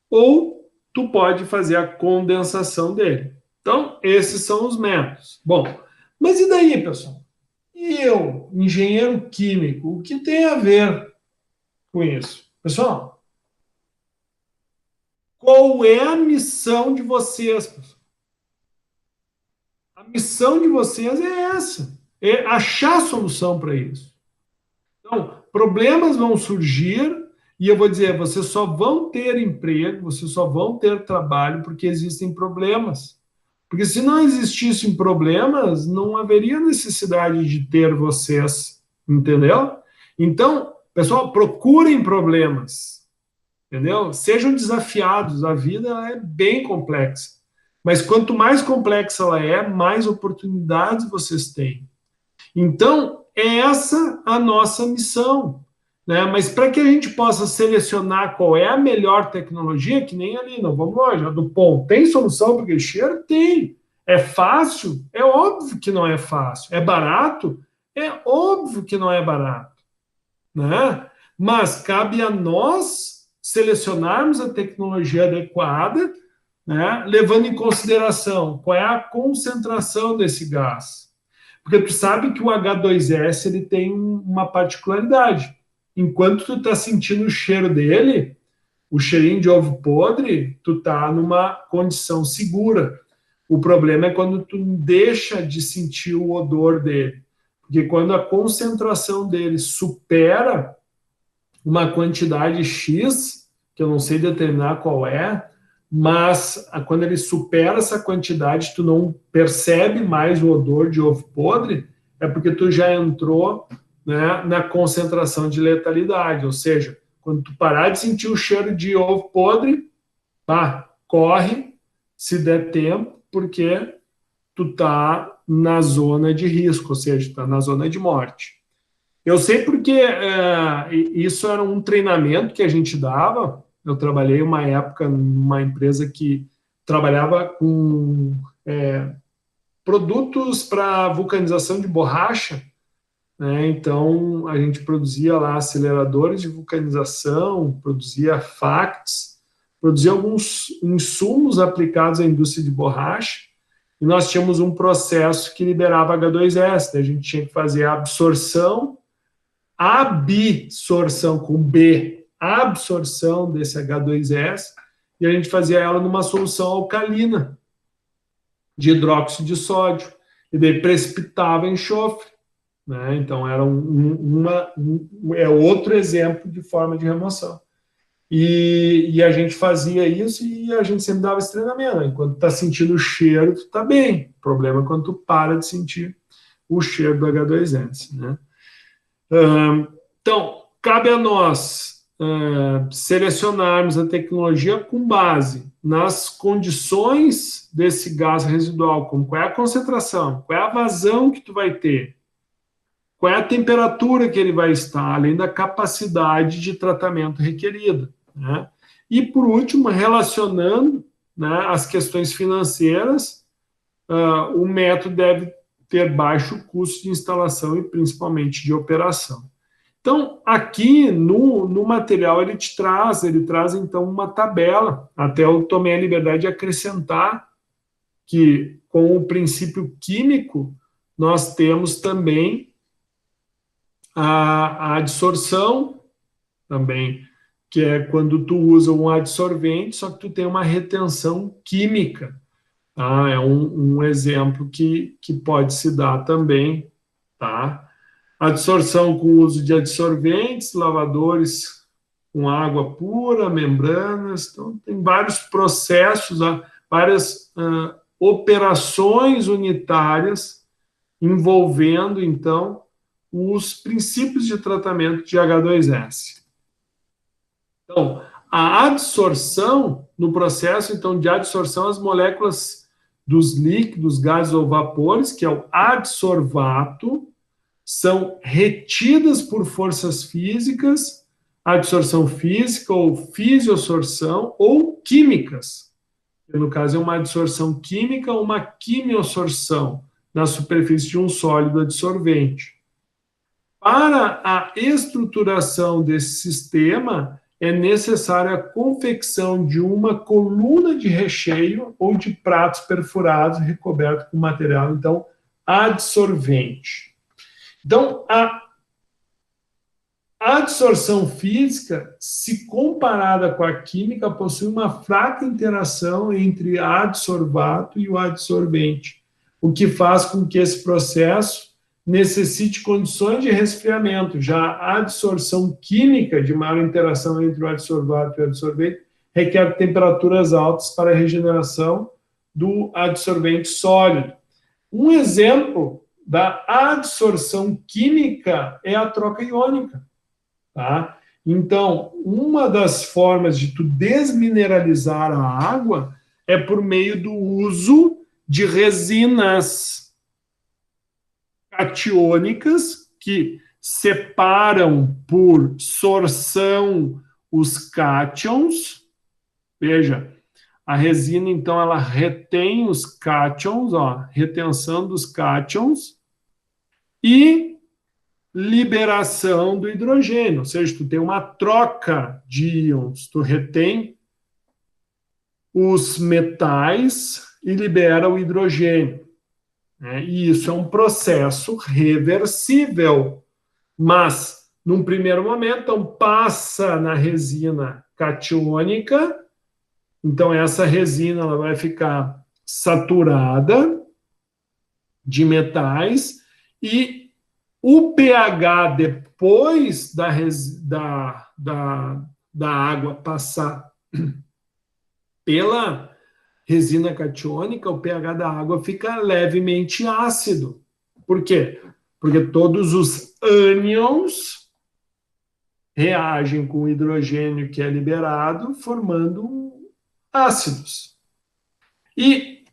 Ou tu pode fazer a condensação dele. Então, esses são os métodos. Bom, mas e daí, pessoal? E eu, engenheiro químico, o que tem a ver com isso? Pessoal, qual é a missão de vocês, pessoal? A missão de vocês é essa, é achar solução para isso. Então, problemas vão surgir e eu vou dizer, vocês só vão ter emprego, vocês só vão ter trabalho porque existem problemas. Porque se não existissem problemas, não haveria necessidade de ter vocês, entendeu? Então, pessoal, procurem problemas, entendeu? Sejam desafiados, a vida é bem complexa. Mas quanto mais complexa ela é, mais oportunidades vocês têm. Então, é essa a nossa missão, né? Mas para que a gente possa selecionar qual é a melhor tecnologia, que nem ali, não vamos longe, a Dupont tem solução para aquele cheiro? Tem. É fácil? É óbvio que não é fácil. É barato? É óbvio que não é barato, né? Mas cabe a nós selecionarmos a tecnologia adequada, né? Levando em consideração qual é a concentração desse gás. Porque tu sabe que o H2S ele tem uma particularidade. Enquanto tu tá sentindo o cheiro dele, o cheirinho de ovo podre, tu tá numa condição segura. O problema é quando tu deixa de sentir o odor dele. Porque quando a concentração dele supera uma quantidade X, que eu não sei determinar qual é, mas quando ele supera essa quantidade, tu não percebe mais o odor de ovo podre, é porque tu já entrou, né, na concentração de letalidade. Ou seja, quando tu parar de sentir o cheiro de ovo podre, corre, se der tempo, porque tu tá na zona de risco, ou seja, tá na zona de morte. Eu sei porque isso era um treinamento que a gente dava. Eu trabalhei uma época numa empresa que trabalhava com produtos para vulcanização de borracha, né? Então, a gente produzia lá aceleradores de vulcanização, produzia facts, produzia alguns insumos aplicados à indústria de borracha, e nós tínhamos um processo que liberava H2S, né? A gente tinha que fazer a absorção com B, absorção desse H2S, e a gente fazia ela numa solução alcalina de hidróxido de sódio, e daí precipitava enxofre, né? Então era outro exemplo de forma de remoção. E a gente fazia isso e a gente sempre dava esse treinamento, né? Quando está sentindo o cheiro, tu está bem. O problema é quando tu para de sentir o cheiro do H2S, né? Então, cabe a nós selecionarmos a tecnologia com base nas condições desse gás residual, como qual é a concentração, qual é a vazão que tu vai ter, qual é a temperatura que ele vai estar, além da capacidade de tratamento requerida, né? E, por último, relacionando, né, as questões financeiras, o método deve ter baixo custo de instalação e, principalmente, de operação. Então, aqui no material ele traz então uma tabela, até eu tomei a liberdade de acrescentar que com o princípio químico nós temos também a adsorção também, que é quando tu usa um adsorvente, só que tu tem uma retenção química. Tá? É um exemplo que pode se dar também, tá? Adsorção com o uso de adsorventes, lavadores com água pura, membranas. Então, tem vários processos, várias operações unitárias envolvendo, então, os princípios de tratamento de H2S. Então, a adsorção, no processo então, de adsorção, as moléculas dos líquidos, gases ou vapores, que é o adsorvato, são retidas por forças físicas, adsorção física ou fisiosorção, ou químicas. No caso, é uma adsorção química ou uma quimiosorção na superfície de um sólido adsorvente. Para a estruturação desse sistema, é necessária a confecção de uma coluna de recheio ou de pratos perfurados recobertos com material, então, adsorvente. Então, a adsorção física, se comparada com a química, possui uma fraca interação entre adsorvato e o adsorvente, o que faz com que esse processo necessite condições de resfriamento. Já a adsorção química, de maior interação entre o adsorvato e o adsorvente, requer temperaturas altas para a regeneração do adsorvente sólido. Um exemplo da adsorção química é a troca iônica. Tá? Então, uma das formas de tu desmineralizar a água é por meio do uso de resinas catiônicas que separam por sorção os cátions. Veja, a resina, então, ela retém os cátions, retenção dos cátions e liberação do hidrogênio, ou seja, tu tem uma troca de íons, tu retém os metais e libera o hidrogênio. E isso é um processo reversível, mas, num primeiro momento, então, passa na resina catiônica, então essa resina ela vai ficar saturada de metais e o pH, depois da água passar pela resina catiônica, o pH da água fica levemente ácido. Por quê? Porque todos os ânions reagem com o hidrogênio que é liberado, formando ácidos. E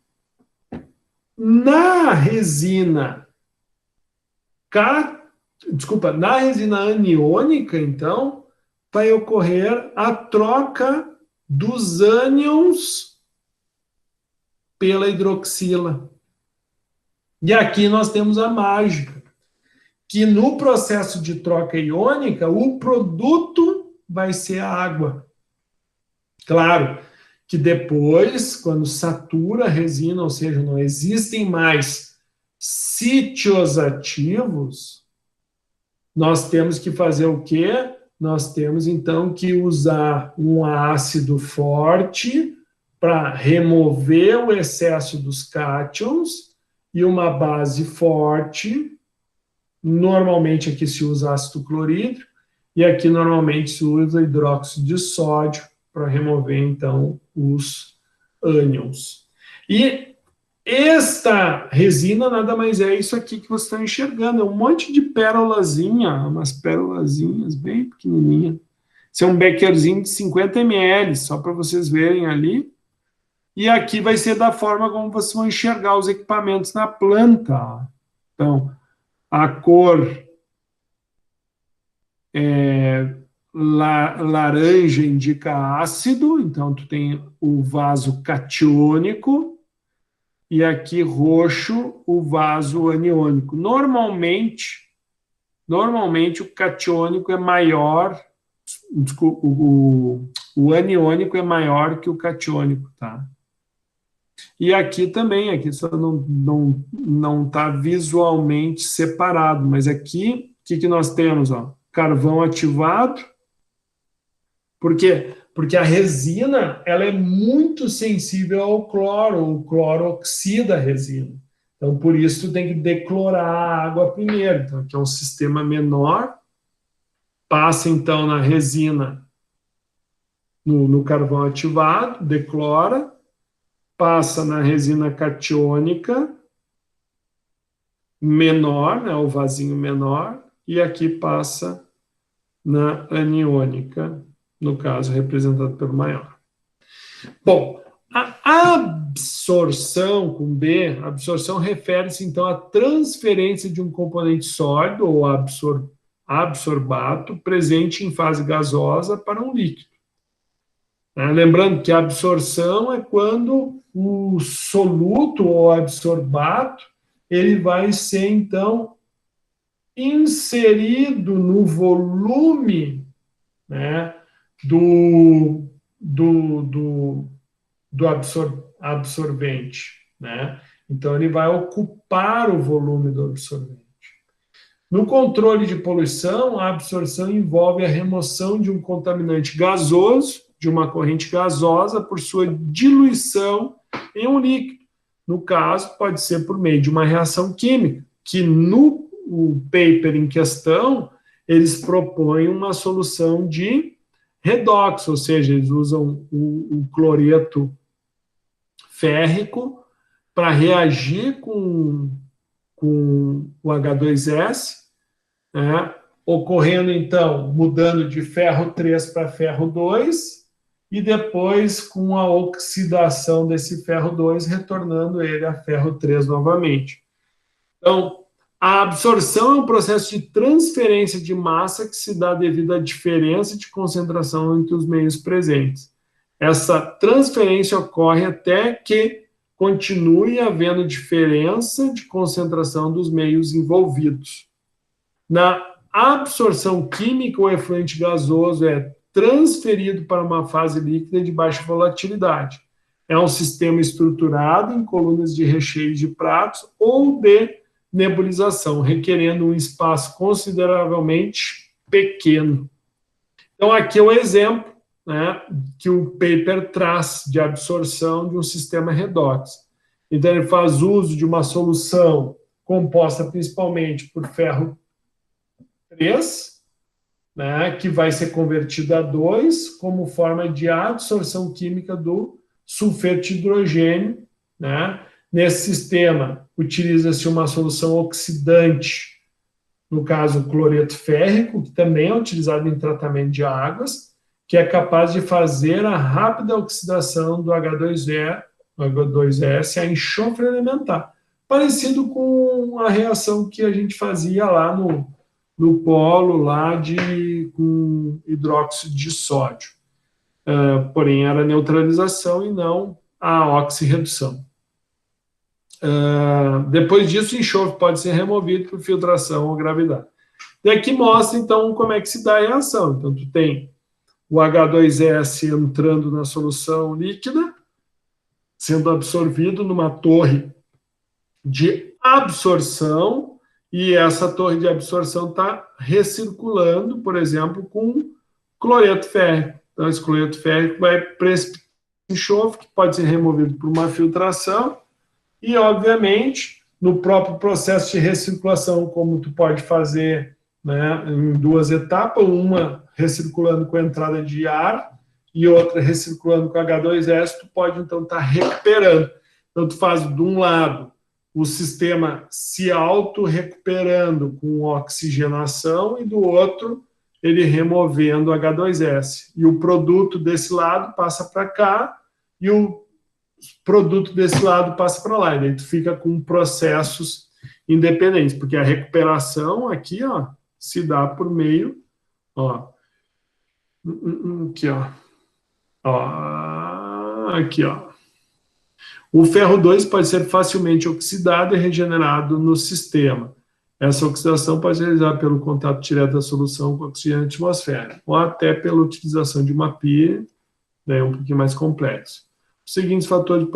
na resina aniônica, então, vai ocorrer a troca dos ânions pela hidroxila. E aqui nós temos a mágica, que no processo de troca iônica, o produto vai ser a água. Claro que depois, quando satura a resina, ou seja, não existem mais sítios ativos, nós temos que fazer o quê? Nós temos, então, que usar um ácido forte para remover o excesso dos cátions e uma base forte. Normalmente aqui se usa ácido clorídrico e aqui normalmente se usa hidróxido de sódio para remover, então, os ânions. E esta resina nada mais é isso aqui que vocês estão enxergando, é um monte de pérolazinha, umas pérolazinhas bem pequenininhas. Esse é um bekerzinho de 50 ml, só para vocês verem ali. E aqui vai ser da forma como vocês vão enxergar os equipamentos na planta. Então, a cor laranja indica ácido, então tu tem o vaso catiônico, e aqui roxo o vaso aniônico. Normalmente o catiônico é maior, desculpa, o aniônico é maior que o catiônico, tá? E aqui também, aqui só não está visualmente separado, mas aqui, o que nós temos? Ó? Carvão ativado. Por quê? Porque a resina ela é muito sensível ao cloro, o cloro oxida a resina. Então, por isso, tu tem que declorar a água primeiro. Então, aqui é um sistema menor, passa, então, na resina, no carvão ativado, declora, passa na resina catiônica, menor, né, o vasinho menor, e aqui passa na aniônica, no caso, representado pelo maior. Bom, a absorção com B, absorção refere-se, então, à transferência de um componente sólido ou absorbato presente em fase gasosa para um líquido. Lembrando que a absorção é quando o soluto ou absorbato ele vai ser, então, inserido no volume, né, do absorvente, né? Então, ele vai ocupar o volume do absorvente. No controle de poluição, a absorção envolve a remoção de um contaminante gasoso, de uma corrente gasosa, por sua diluição em um líquido. No caso, pode ser por meio de uma reação química, que no paper em questão, eles propõem uma solução de redox, ou seja, eles usam o cloreto férrico para reagir com o H2S, né, ocorrendo, então, mudando de ferro 3 para ferro 2, e depois com a oxidação desse ferro 2, retornando ele a ferro 3 novamente. Então, a absorção é um processo de transferência de massa que se dá devido à diferença de concentração entre os meios presentes. Essa transferência ocorre até que continue havendo diferença de concentração dos meios envolvidos. Na absorção química, o efluente gasoso é transferido para uma fase líquida de baixa volatilidade. É um sistema estruturado em colunas de recheio de pratos ou de nebulização, requerendo um espaço consideravelmente pequeno. Então, aqui é um exemplo, né, que o paper traz de absorção de um sistema redox. Então, ele faz uso de uma solução composta principalmente por ferro 3, né, que vai ser convertido a 2 como forma de absorção química do sulfeto de hidrogênio, né. Nesse sistema, utiliza-se uma solução oxidante, no caso, o cloreto férrico, que também é utilizado em tratamento de águas, que é capaz de fazer a rápida oxidação do H2S a enxofre elementar, parecido com a reação que a gente fazia lá no polo lá com hidróxido de sódio. Porém, era neutralização e não a oxirredução. Depois disso, o enxofre pode ser removido por filtração ou gravidade. E aqui mostra, então, como é que se dá a reação. Então, tu tem o H2S entrando na solução líquida, sendo absorvido numa torre de absorção, e essa torre de absorção está recirculando, por exemplo, com cloreto férrico. Então, esse cloreto férrico vai precipitar enxofre, que pode ser removido por uma filtração, e, obviamente, no próprio processo de recirculação, como tu pode fazer, né, em duas etapas, uma recirculando com a entrada de ar e outra recirculando com H2S, tu pode, então, estar recuperando. Então, tu faz, de um lado, o sistema se auto-recuperando com oxigenação e, do outro, ele removendo H2S. E o produto desse lado passa para cá e o produto desse lado passa para lá. E daí tu fica com processos independentes, porque a recuperação aqui, ó, se dá por meio, ó, aqui, ó, aqui, ó. O ferro 2 pode ser facilmente oxidado e regenerado no sistema. Essa oxidação pode ser realizada pelo contato direto da solução com oxigênio atmosférico, ou até pela utilização de uma pia, né, um pouquinho mais complexo. Os seguintes fatores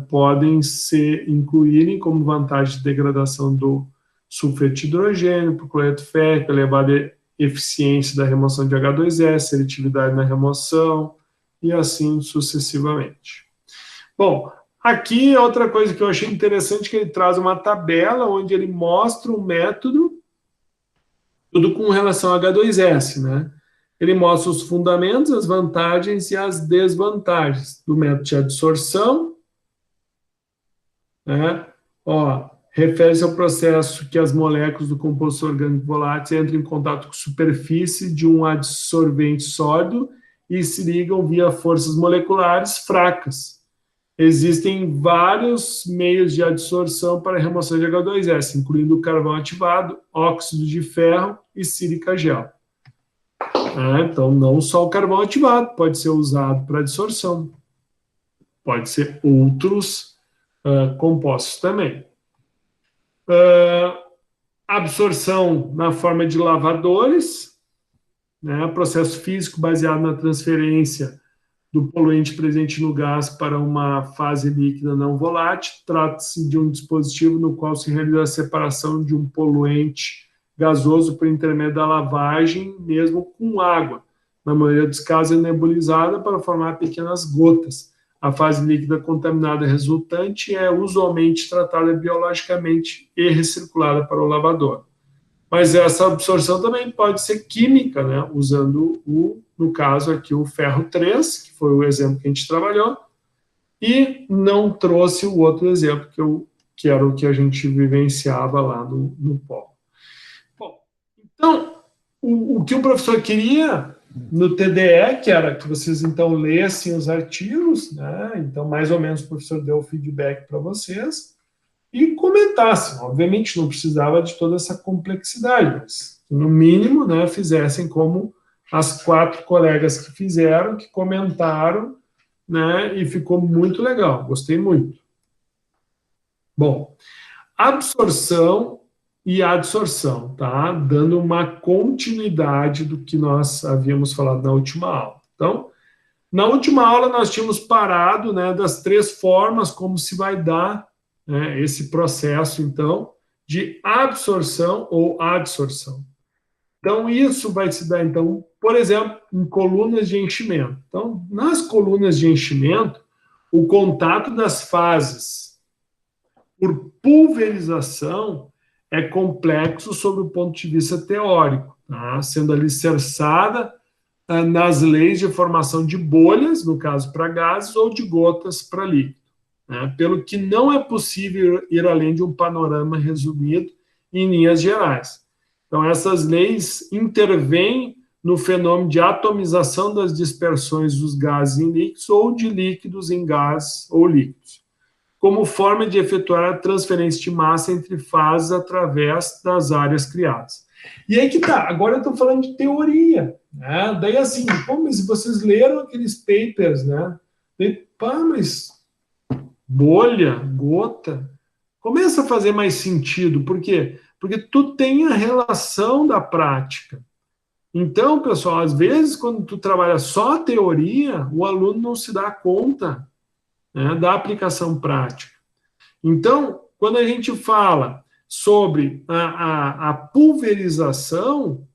podem se incluírem como vantagem de degradação do sulfeto de hidrogênio, por cloreto férrico, elevada eficiência da remoção de H2S, seletividade na remoção, e assim sucessivamente. Bom, aqui outra coisa que eu achei interessante, que ele traz uma tabela onde ele mostra um método, tudo com relação a H2S, né? Ele mostra os fundamentos, as vantagens e as desvantagens do método de adsorção, né? Ó, refere-se ao processo que as moléculas do composto orgânico volátil entram em contato com a superfície de um adsorvente sólido e se ligam via forças moleculares fracas. Existem vários meios de adsorção para a remoção de H2S, incluindo o carvão ativado, óxido de ferro e sílica gel. Então, não só o carvão ativado pode ser usado para adsorção. Pode ser outros compostos também. Absorção na forma de lavadores, né, processo físico baseado na transferência do poluente presente no gás para uma fase líquida não volátil. Trata-se de um dispositivo no qual se realiza a separação de um poluente gasoso por intermédio da lavagem, mesmo com água. Na maioria dos casos é nebulizada para formar pequenas gotas. A fase líquida contaminada resultante é usualmente tratada biologicamente e recirculada para o lavador. Mas essa absorção também pode ser química, né? Usando, no caso aqui, o ferro 3, que foi o exemplo que a gente trabalhou, e não trouxe o outro exemplo, que era o que a gente vivenciava lá no polo. Bom, então, o que o professor queria no TDE, que era que vocês, então, lessem os artigos, né? Então, mais ou menos, o professor deu o feedback para vocês, e comentassem. Obviamente não precisava de toda essa complexidade, mas no mínimo, né, fizessem como as 4 colegas que fizeram, que comentaram, né, e ficou muito legal, gostei muito. Bom, absorção e adsorção, tá? Dando uma continuidade do que nós havíamos falado na última aula. Então, na última aula nós tínhamos parado, né, das 3 formas como se vai dar, né, esse processo, então, de absorção ou adsorção. Então, isso vai se dar, então, por exemplo, em colunas de enchimento. Então, nas colunas de enchimento, o contato das fases por pulverização é complexo sob o ponto de vista teórico, tá? Sendo alicerçada nas leis de formação de bolhas, no caso para gases, ou de gotas para líquido. Né, pelo que não é possível ir além de um panorama resumido em linhas gerais. Então, essas leis intervêm no fenômeno de atomização das dispersões dos gases em líquidos ou de líquidos em gases ou líquidos, como forma de efetuar a transferência de massa entre fases através das áreas criadas. E aí que tá, agora eu estou falando de teoria, né? Daí assim, pô, mas vocês leram aqueles papers, né? Daí, pá, mas bolha, gota, começa a fazer mais sentido. Por quê? Porque tu tem a relação da prática. Então, pessoal, às vezes, quando tu trabalha só a teoria, o aluno não se dá conta, né, da aplicação prática. Então, quando a gente fala sobre a pulverização,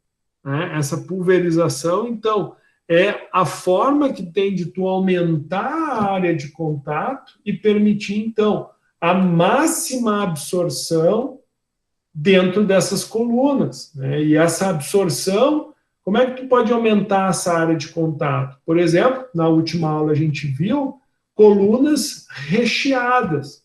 né, essa pulverização, então, é a forma que tem de tu aumentar a área de contato e permitir, então, a máxima absorção dentro dessas colunas, né? E essa absorção, como é que tu pode aumentar essa área de contato? Por exemplo, na última aula a gente viu colunas recheadas,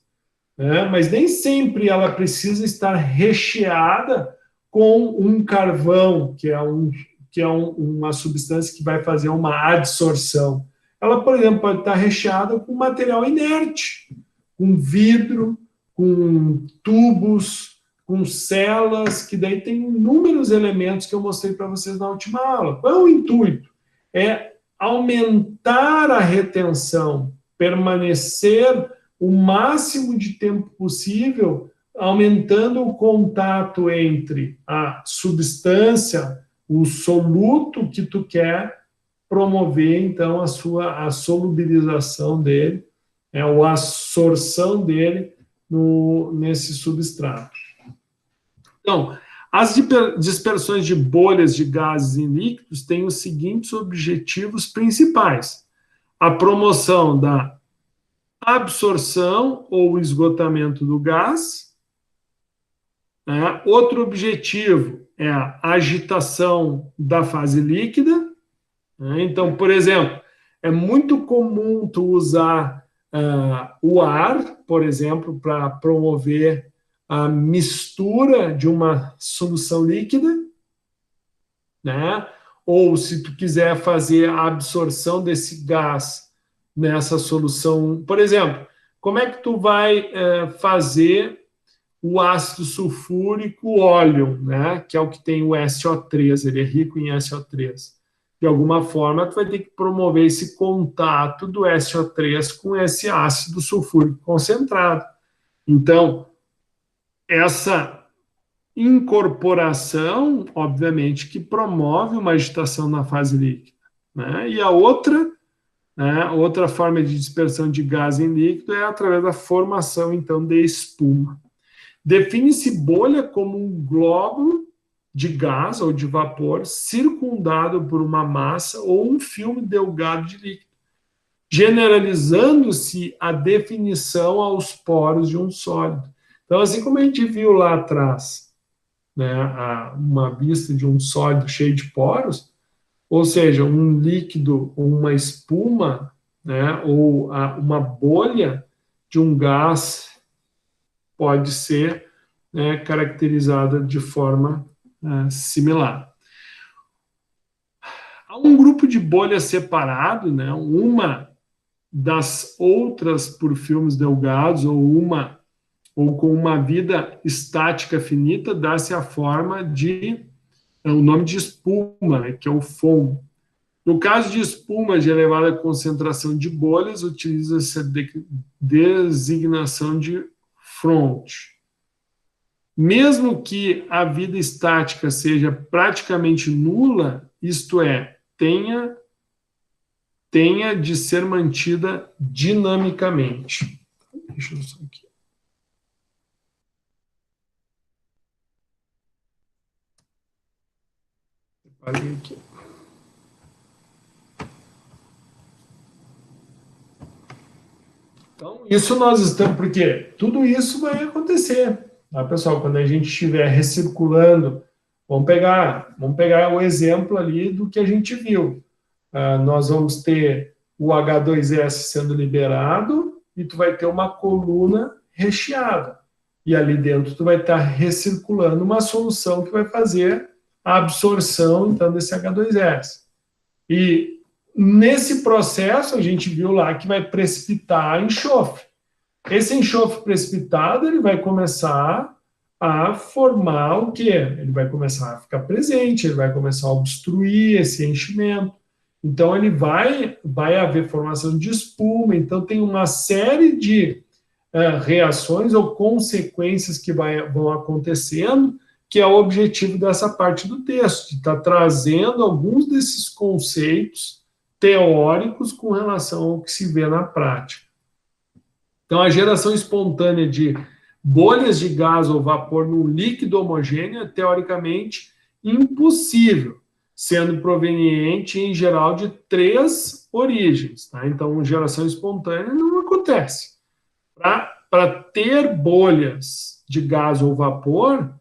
né? Mas nem sempre ela precisa estar recheada com um carvão, que é uma substância que vai fazer uma adsorção. Ela, por exemplo, pode estar recheada com material inerte, com vidro, com tubos, com celas, que daí tem inúmeros elementos que eu mostrei para vocês na última aula. Qual é o intuito? É aumentar a retenção, permanecer o máximo de tempo possível, aumentando o contato entre a substância, o soluto que tu quer promover, então, a solubilização dele, ou a absorção dele nesse substrato. Então, as dispersões de bolhas de gases em líquidos têm os seguintes objetivos principais: a promoção da absorção ou esgotamento do gás. Né? Outro objetivo é a agitação da fase líquida. Né? Então, por exemplo, é muito comum tu usar o ar, por exemplo, para promover a mistura de uma solução líquida, né? Ou se tu quiser fazer a absorção desse gás nessa solução, por exemplo, como é que tu vai fazer o ácido sulfúrico óleo, né? Que é o que tem o SO3, ele é rico em SO3. De alguma forma, tu vai ter que promover esse contato do SO3 com esse ácido sulfúrico concentrado. Então, essa incorporação, obviamente, que promove uma agitação na fase líquida. Né? E a outra forma de dispersão de gás em líquido é através da formação, então, de espuma. Define-se bolha como um glóbulo de gás ou de vapor circundado por uma massa ou um filme delgado de líquido, generalizando-se a definição aos poros de um sólido. Então, assim como a gente viu lá atrás, né, uma vista de um sólido cheio de poros, ou seja, um líquido ou uma espuma, né, ou uma bolha de um gás pode ser, né, caracterizada de forma similar. Há um grupo de bolhas separado, né, uma das outras por filmes delgados ou com uma vida estática finita, dá-se a forma o nome de espuma, né, que é o foam. No caso de espuma de elevada concentração de bolhas, utiliza-se a designação de front. Mesmo que a vida estática seja praticamente nula, isto é, tenha de ser mantida dinamicamente. Deixa eu só aqui. Separei aqui. Então, isso nós estamos, porque tudo isso vai acontecer. Tá, pessoal? Quando a gente estiver recirculando, vamos pegar o exemplo ali do que a gente viu. Nós vamos ter o H2S sendo liberado e tu vai ter uma coluna recheada. E ali dentro tu vai estar recirculando uma solução que vai fazer a absorção, então, desse H2S. E nesse processo, a gente viu lá que vai precipitar enxofre. Esse enxofre precipitado, ele vai começar a formar o quê? Ele vai começar a ficar presente, ele vai começar a obstruir esse enchimento. Então, ele vai haver formação de espuma. Então, tem uma série de reações ou consequências que vão acontecendo, que é o objetivo dessa parte do texto, de estar trazendo alguns desses conceitos teóricos com relação ao que se vê na prática. Então, a geração espontânea de bolhas de gás ou vapor num líquido homogêneo é, teoricamente, impossível, sendo proveniente, em geral, de 3 origens. Tá? Então, geração espontânea não acontece. Para ter bolhas de gás ou vapor,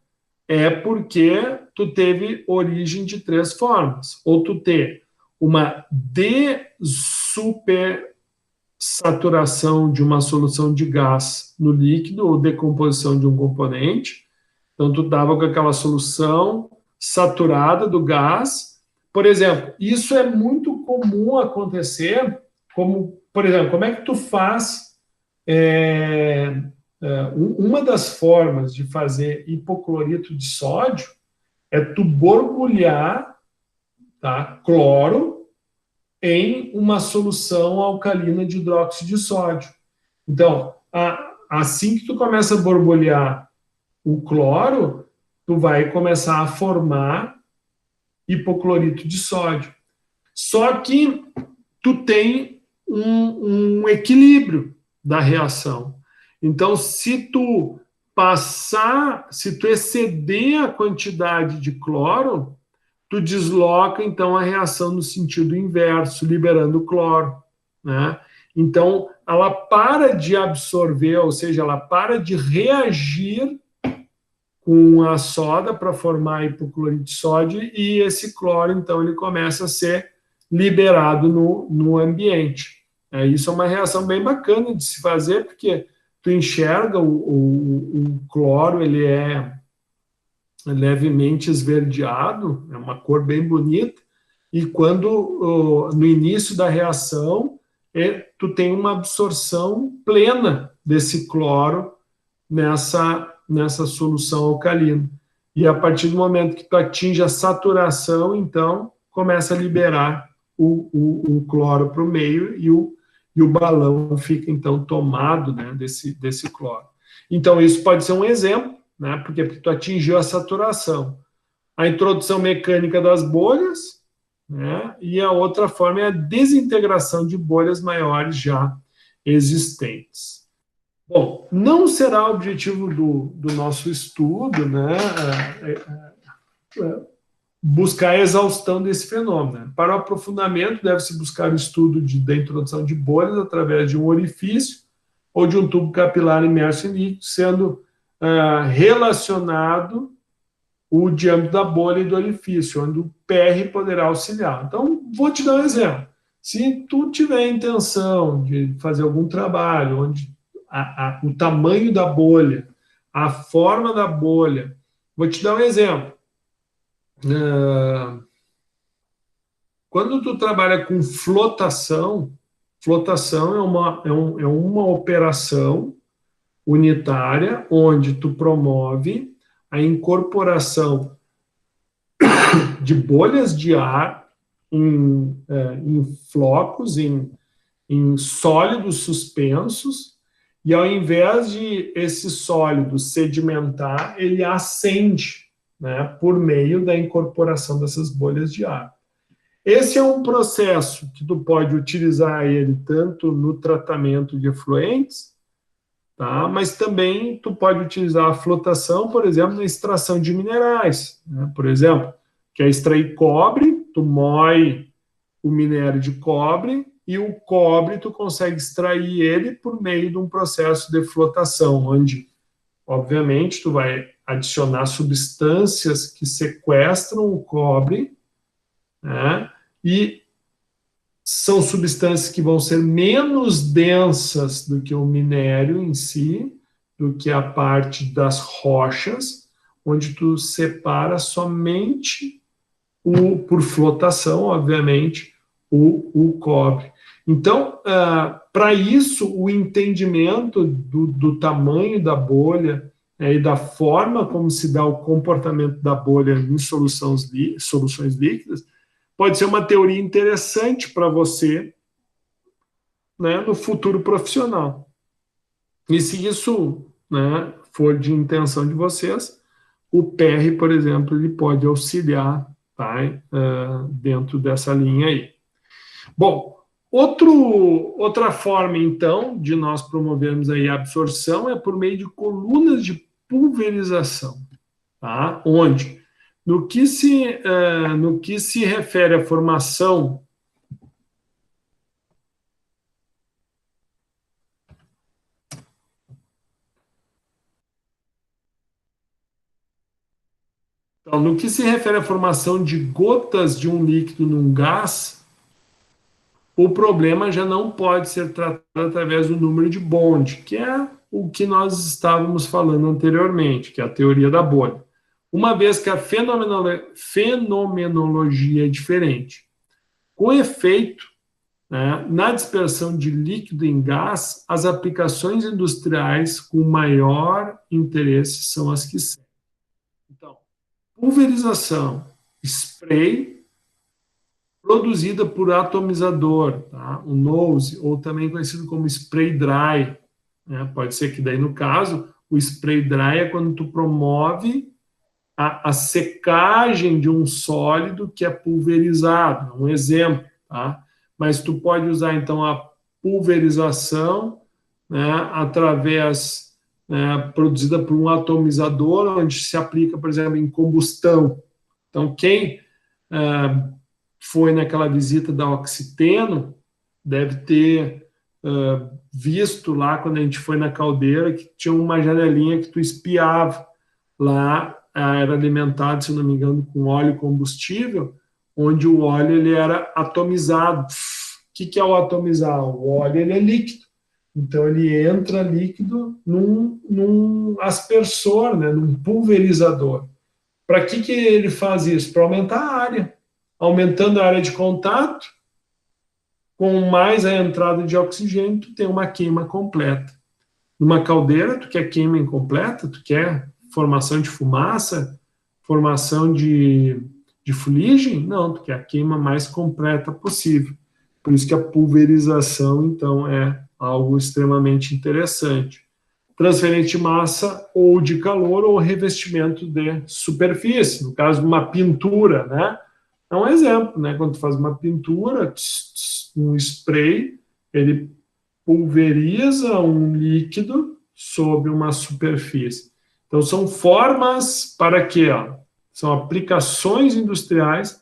é porque tu teve origem de 3 formas. Ou tu ter uma desupersaturação de uma solução de gás no líquido, ou decomposição de um componente. Então, tu estava com aquela solução saturada do gás. Por exemplo, isso é muito comum acontecer, como, por exemplo, como é que tu faz... uma das formas de fazer hipoclorito de sódio é tu borbulhar, tá, cloro em uma solução alcalina de hidróxido de sódio. Então, assim que tu começa a borbulhar o cloro, tu vai começar a formar hipoclorito de sódio. Só que tu tem um equilíbrio da reação. Então, se tu exceder a quantidade de cloro, tu desloca, então, a reação no sentido inverso, liberando o cloro, né? Então, ela para de absorver, ou seja, ela para de reagir com a soda para formar hipoclorito de sódio, e esse cloro, então, ele começa a ser liberado no ambiente. Isso é uma reação bem bacana de se fazer, porque tu enxerga o cloro, ele é levemente esverdeado, é uma cor bem bonita, e quando, no início da reação, tu tem uma absorção plena desse cloro nessa solução alcalina. E a partir do momento que tu atinge a saturação, então, começa a liberar o cloro para o meio, e o balão fica, então, tomado, né, desse cloro. Então, isso pode ser um exemplo, né, porque tu atingiu a saturação. A introdução mecânica das bolhas, né, e a outra forma é a desintegração de bolhas maiores já existentes. Bom, não será objetivo do nosso estudo, né, buscar a exaustão desse fenômeno. Para o aprofundamento, deve-se buscar o estudo da introdução de bolhas através de um orifício ou de um tubo capilar imerso em líquido, sendo relacionado o diâmetro da bolha e do orifício, onde o PR poderá auxiliar. Então, vou te dar um exemplo. Se tu tiver a intenção de fazer algum trabalho onde o tamanho da bolha, a forma da bolha, vou te dar um exemplo. Quando tu trabalha com flotação é uma operação unitária onde tu promove a incorporação de bolhas de ar em flocos, em sólidos suspensos, e ao invés de esse sólido sedimentar, ele ascende, né, por meio da incorporação dessas bolhas de ar. Esse é um processo que tu pode utilizar ele tanto no tratamento de efluentes, tá, mas também tu pode utilizar a flotação, por exemplo, na extração de minerais, né? Por exemplo, quer extrair cobre, tu moe o minério de cobre, e o cobre tu consegue extrair ele por meio de um processo de flotação, onde, obviamente, tu vai adicionar substâncias que sequestram o cobre, né? E são substâncias que vão ser menos densas do que o minério em si, do que a parte das rochas, onde tu separa somente, por flotação, obviamente, o cobre. Então, para isso, o entendimento do tamanho da bolha, e da forma como se dá o comportamento da bolha em soluções líquidas, pode ser uma teoria interessante para você, né, no futuro profissional. E se isso, né, for de intenção de vocês, o PR, por exemplo, ele pode auxiliar, tá, dentro dessa linha aí. Bom, outra forma, então, de nós promovermos aí a absorção é por meio de colunas de pulverização, tá? Onde, no que se refere à formação então, no que se refere à formação de gotas de um líquido num gás, o problema já não pode ser tratado através do número de Bond, que é o que nós estávamos falando anteriormente, que é a teoria da bolha. Uma vez que a fenomenologia é diferente. Com efeito, né, na dispersão de líquido em gás, as aplicações industriais com maior interesse são as que seguem. Então, pulverização, spray, produzida por atomizador, tá? O nose, ou também conhecido como spray dry, né? Pode ser que daí, no caso, o spray dry é quando tu promove a secagem de um sólido que é pulverizado, um exemplo, tá? Mas tu pode usar, então, a pulverização, né, através, né, produzida por um atomizador, onde se aplica, por exemplo, em combustão. Então, quem foi naquela visita da Oxiteno deve ter visto lá, quando a gente foi na caldeira, que tinha uma janelinha que tu espiava. Lá era alimentado, se não me engano, com óleo combustível, onde o óleo ele era atomizado. O que é o atomizar? O óleo ele é líquido. Então, ele entra líquido num aspersor, né, num pulverizador. Para que ele faz isso? Para aumentar a área. Aumentando a área de contato, com mais a entrada de oxigênio, tu tem uma queima completa. Numa caldeira, tu quer queima incompleta, tu quer formação de fumaça, formação de fuligem? Não, tu quer a queima mais completa possível. Por isso que a pulverização, então, é algo extremamente interessante. Transferente de massa ou de calor ou revestimento de superfície, no caso de uma pintura, né? É um exemplo, né? Quando tu faz uma pintura, um spray, ele pulveriza um líquido sobre uma superfície. Então, são formas para quê? São aplicações industriais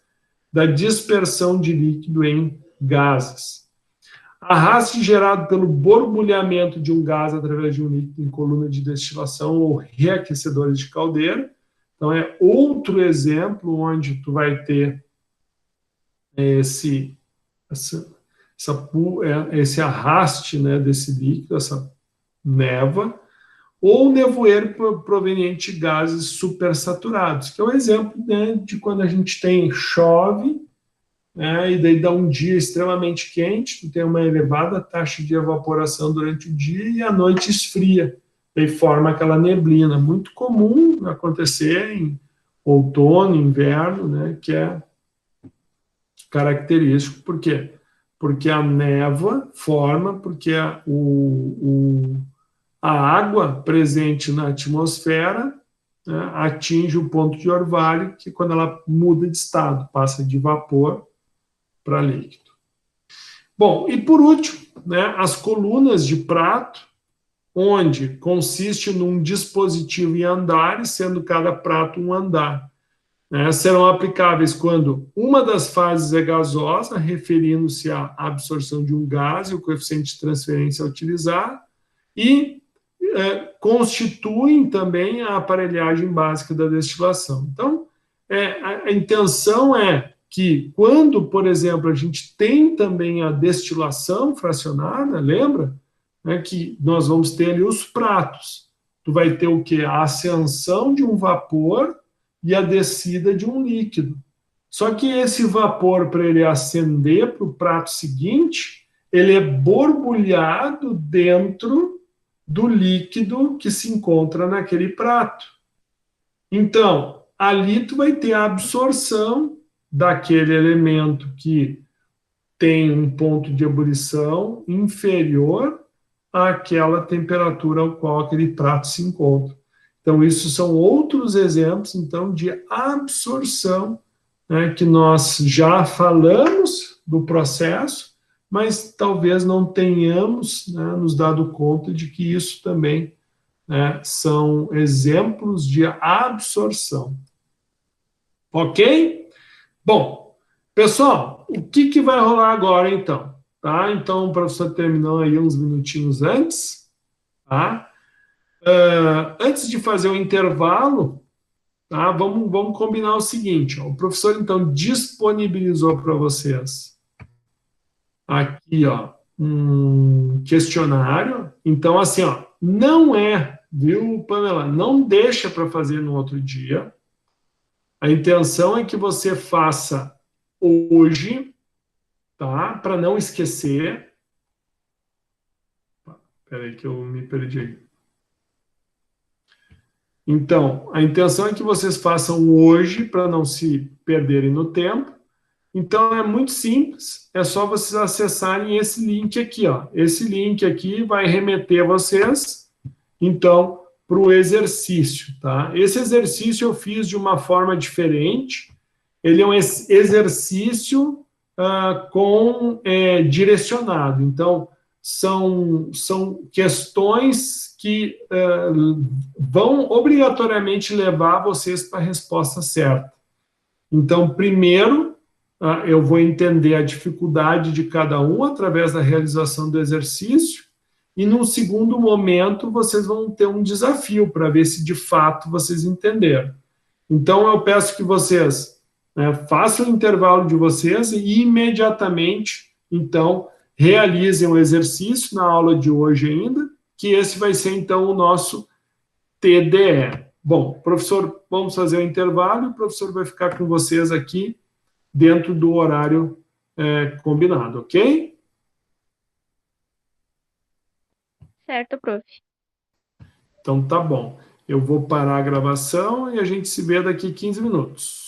da dispersão de líquido em gases. Arraste gerado pelo borbulhamento de um gás através de um líquido em coluna de destilação ou reaquecedores de caldeira. Então, é outro exemplo onde tu vai ter esse arraste, né, desse líquido, essa névoa, ou nevoeiro proveniente de gases supersaturados, que é o exemplo, né, de quando a gente chove, né, e daí dá um dia extremamente quente, tu tem uma elevada taxa de evaporação durante o dia e à noite esfria, daí forma aquela neblina, muito comum acontecer em outono, inverno, né, que é característico. Por quê? Porque a névoa forma, porque a água presente na atmosfera, né, atinge o ponto de orvalho, que quando ela muda de estado, passa de vapor para líquido. Bom, e por último, né, as colunas de prato, onde consiste num dispositivo em andares, sendo cada prato um andar. Serão aplicáveis quando uma das fases é gasosa, referindo-se à absorção de um gás e o coeficiente de transferência a utilizar, e constituem também a aparelhagem básica da destilação. Então, a intenção é que quando, por exemplo, a gente tem também a destilação fracionada, lembra? Que nós vamos ter ali os pratos. Tu vai ter o quê? A ascensão de um vapor e a descida de um líquido. Só que esse vapor, para ele ascender para o prato seguinte, ele é borbulhado dentro do líquido que se encontra naquele prato. Então, ali tu vai ter a absorção daquele elemento que tem um ponto de ebulição inferior àquela temperatura ao qual aquele prato se encontra. Então, isso são outros exemplos, então, de absorção, né, que nós já falamos do processo, mas talvez não tenhamos, né, nos dado conta de que isso também, né, são exemplos de absorção. Ok? Bom, pessoal, o que vai rolar agora, então? Tá? Então, o professor terminou aí uns minutinhos antes, tá? Antes de fazer o intervalo, tá? Vamos combinar o seguinte, ó, o professor, então, disponibilizou para vocês aqui, ó, um questionário. Então, assim, ó, não é, viu, Pamela? Não deixa para fazer no outro dia. A intenção é que você faça hoje, tá? Para não esquecer. Peraí que eu me perdi aí. Então, a intenção é que vocês façam hoje para não se perderem no tempo. Então, é muito simples, é só vocês acessarem esse link aqui, ó. Esse link aqui vai remeter vocês, então, para o exercício, tá? Esse exercício eu fiz de uma forma diferente. Ele é um exercício direcionado. Então, são questões que vão obrigatoriamente levar vocês para a resposta certa. Então, primeiro, eu vou entender a dificuldade de cada um através da realização do exercício, e num segundo momento, vocês vão ter um desafio para ver se de fato vocês entenderam. Então, eu peço que vocês, né, façam o intervalo de vocês e imediatamente, então, realizem o exercício na aula de hoje ainda, que esse vai ser, então, o nosso TDE. Bom, professor, vamos fazer o intervalo e o professor vai ficar com vocês aqui dentro do horário combinado, ok? Certo, prof. Então, tá bom. Eu vou parar a gravação e a gente se vê daqui 15 minutos.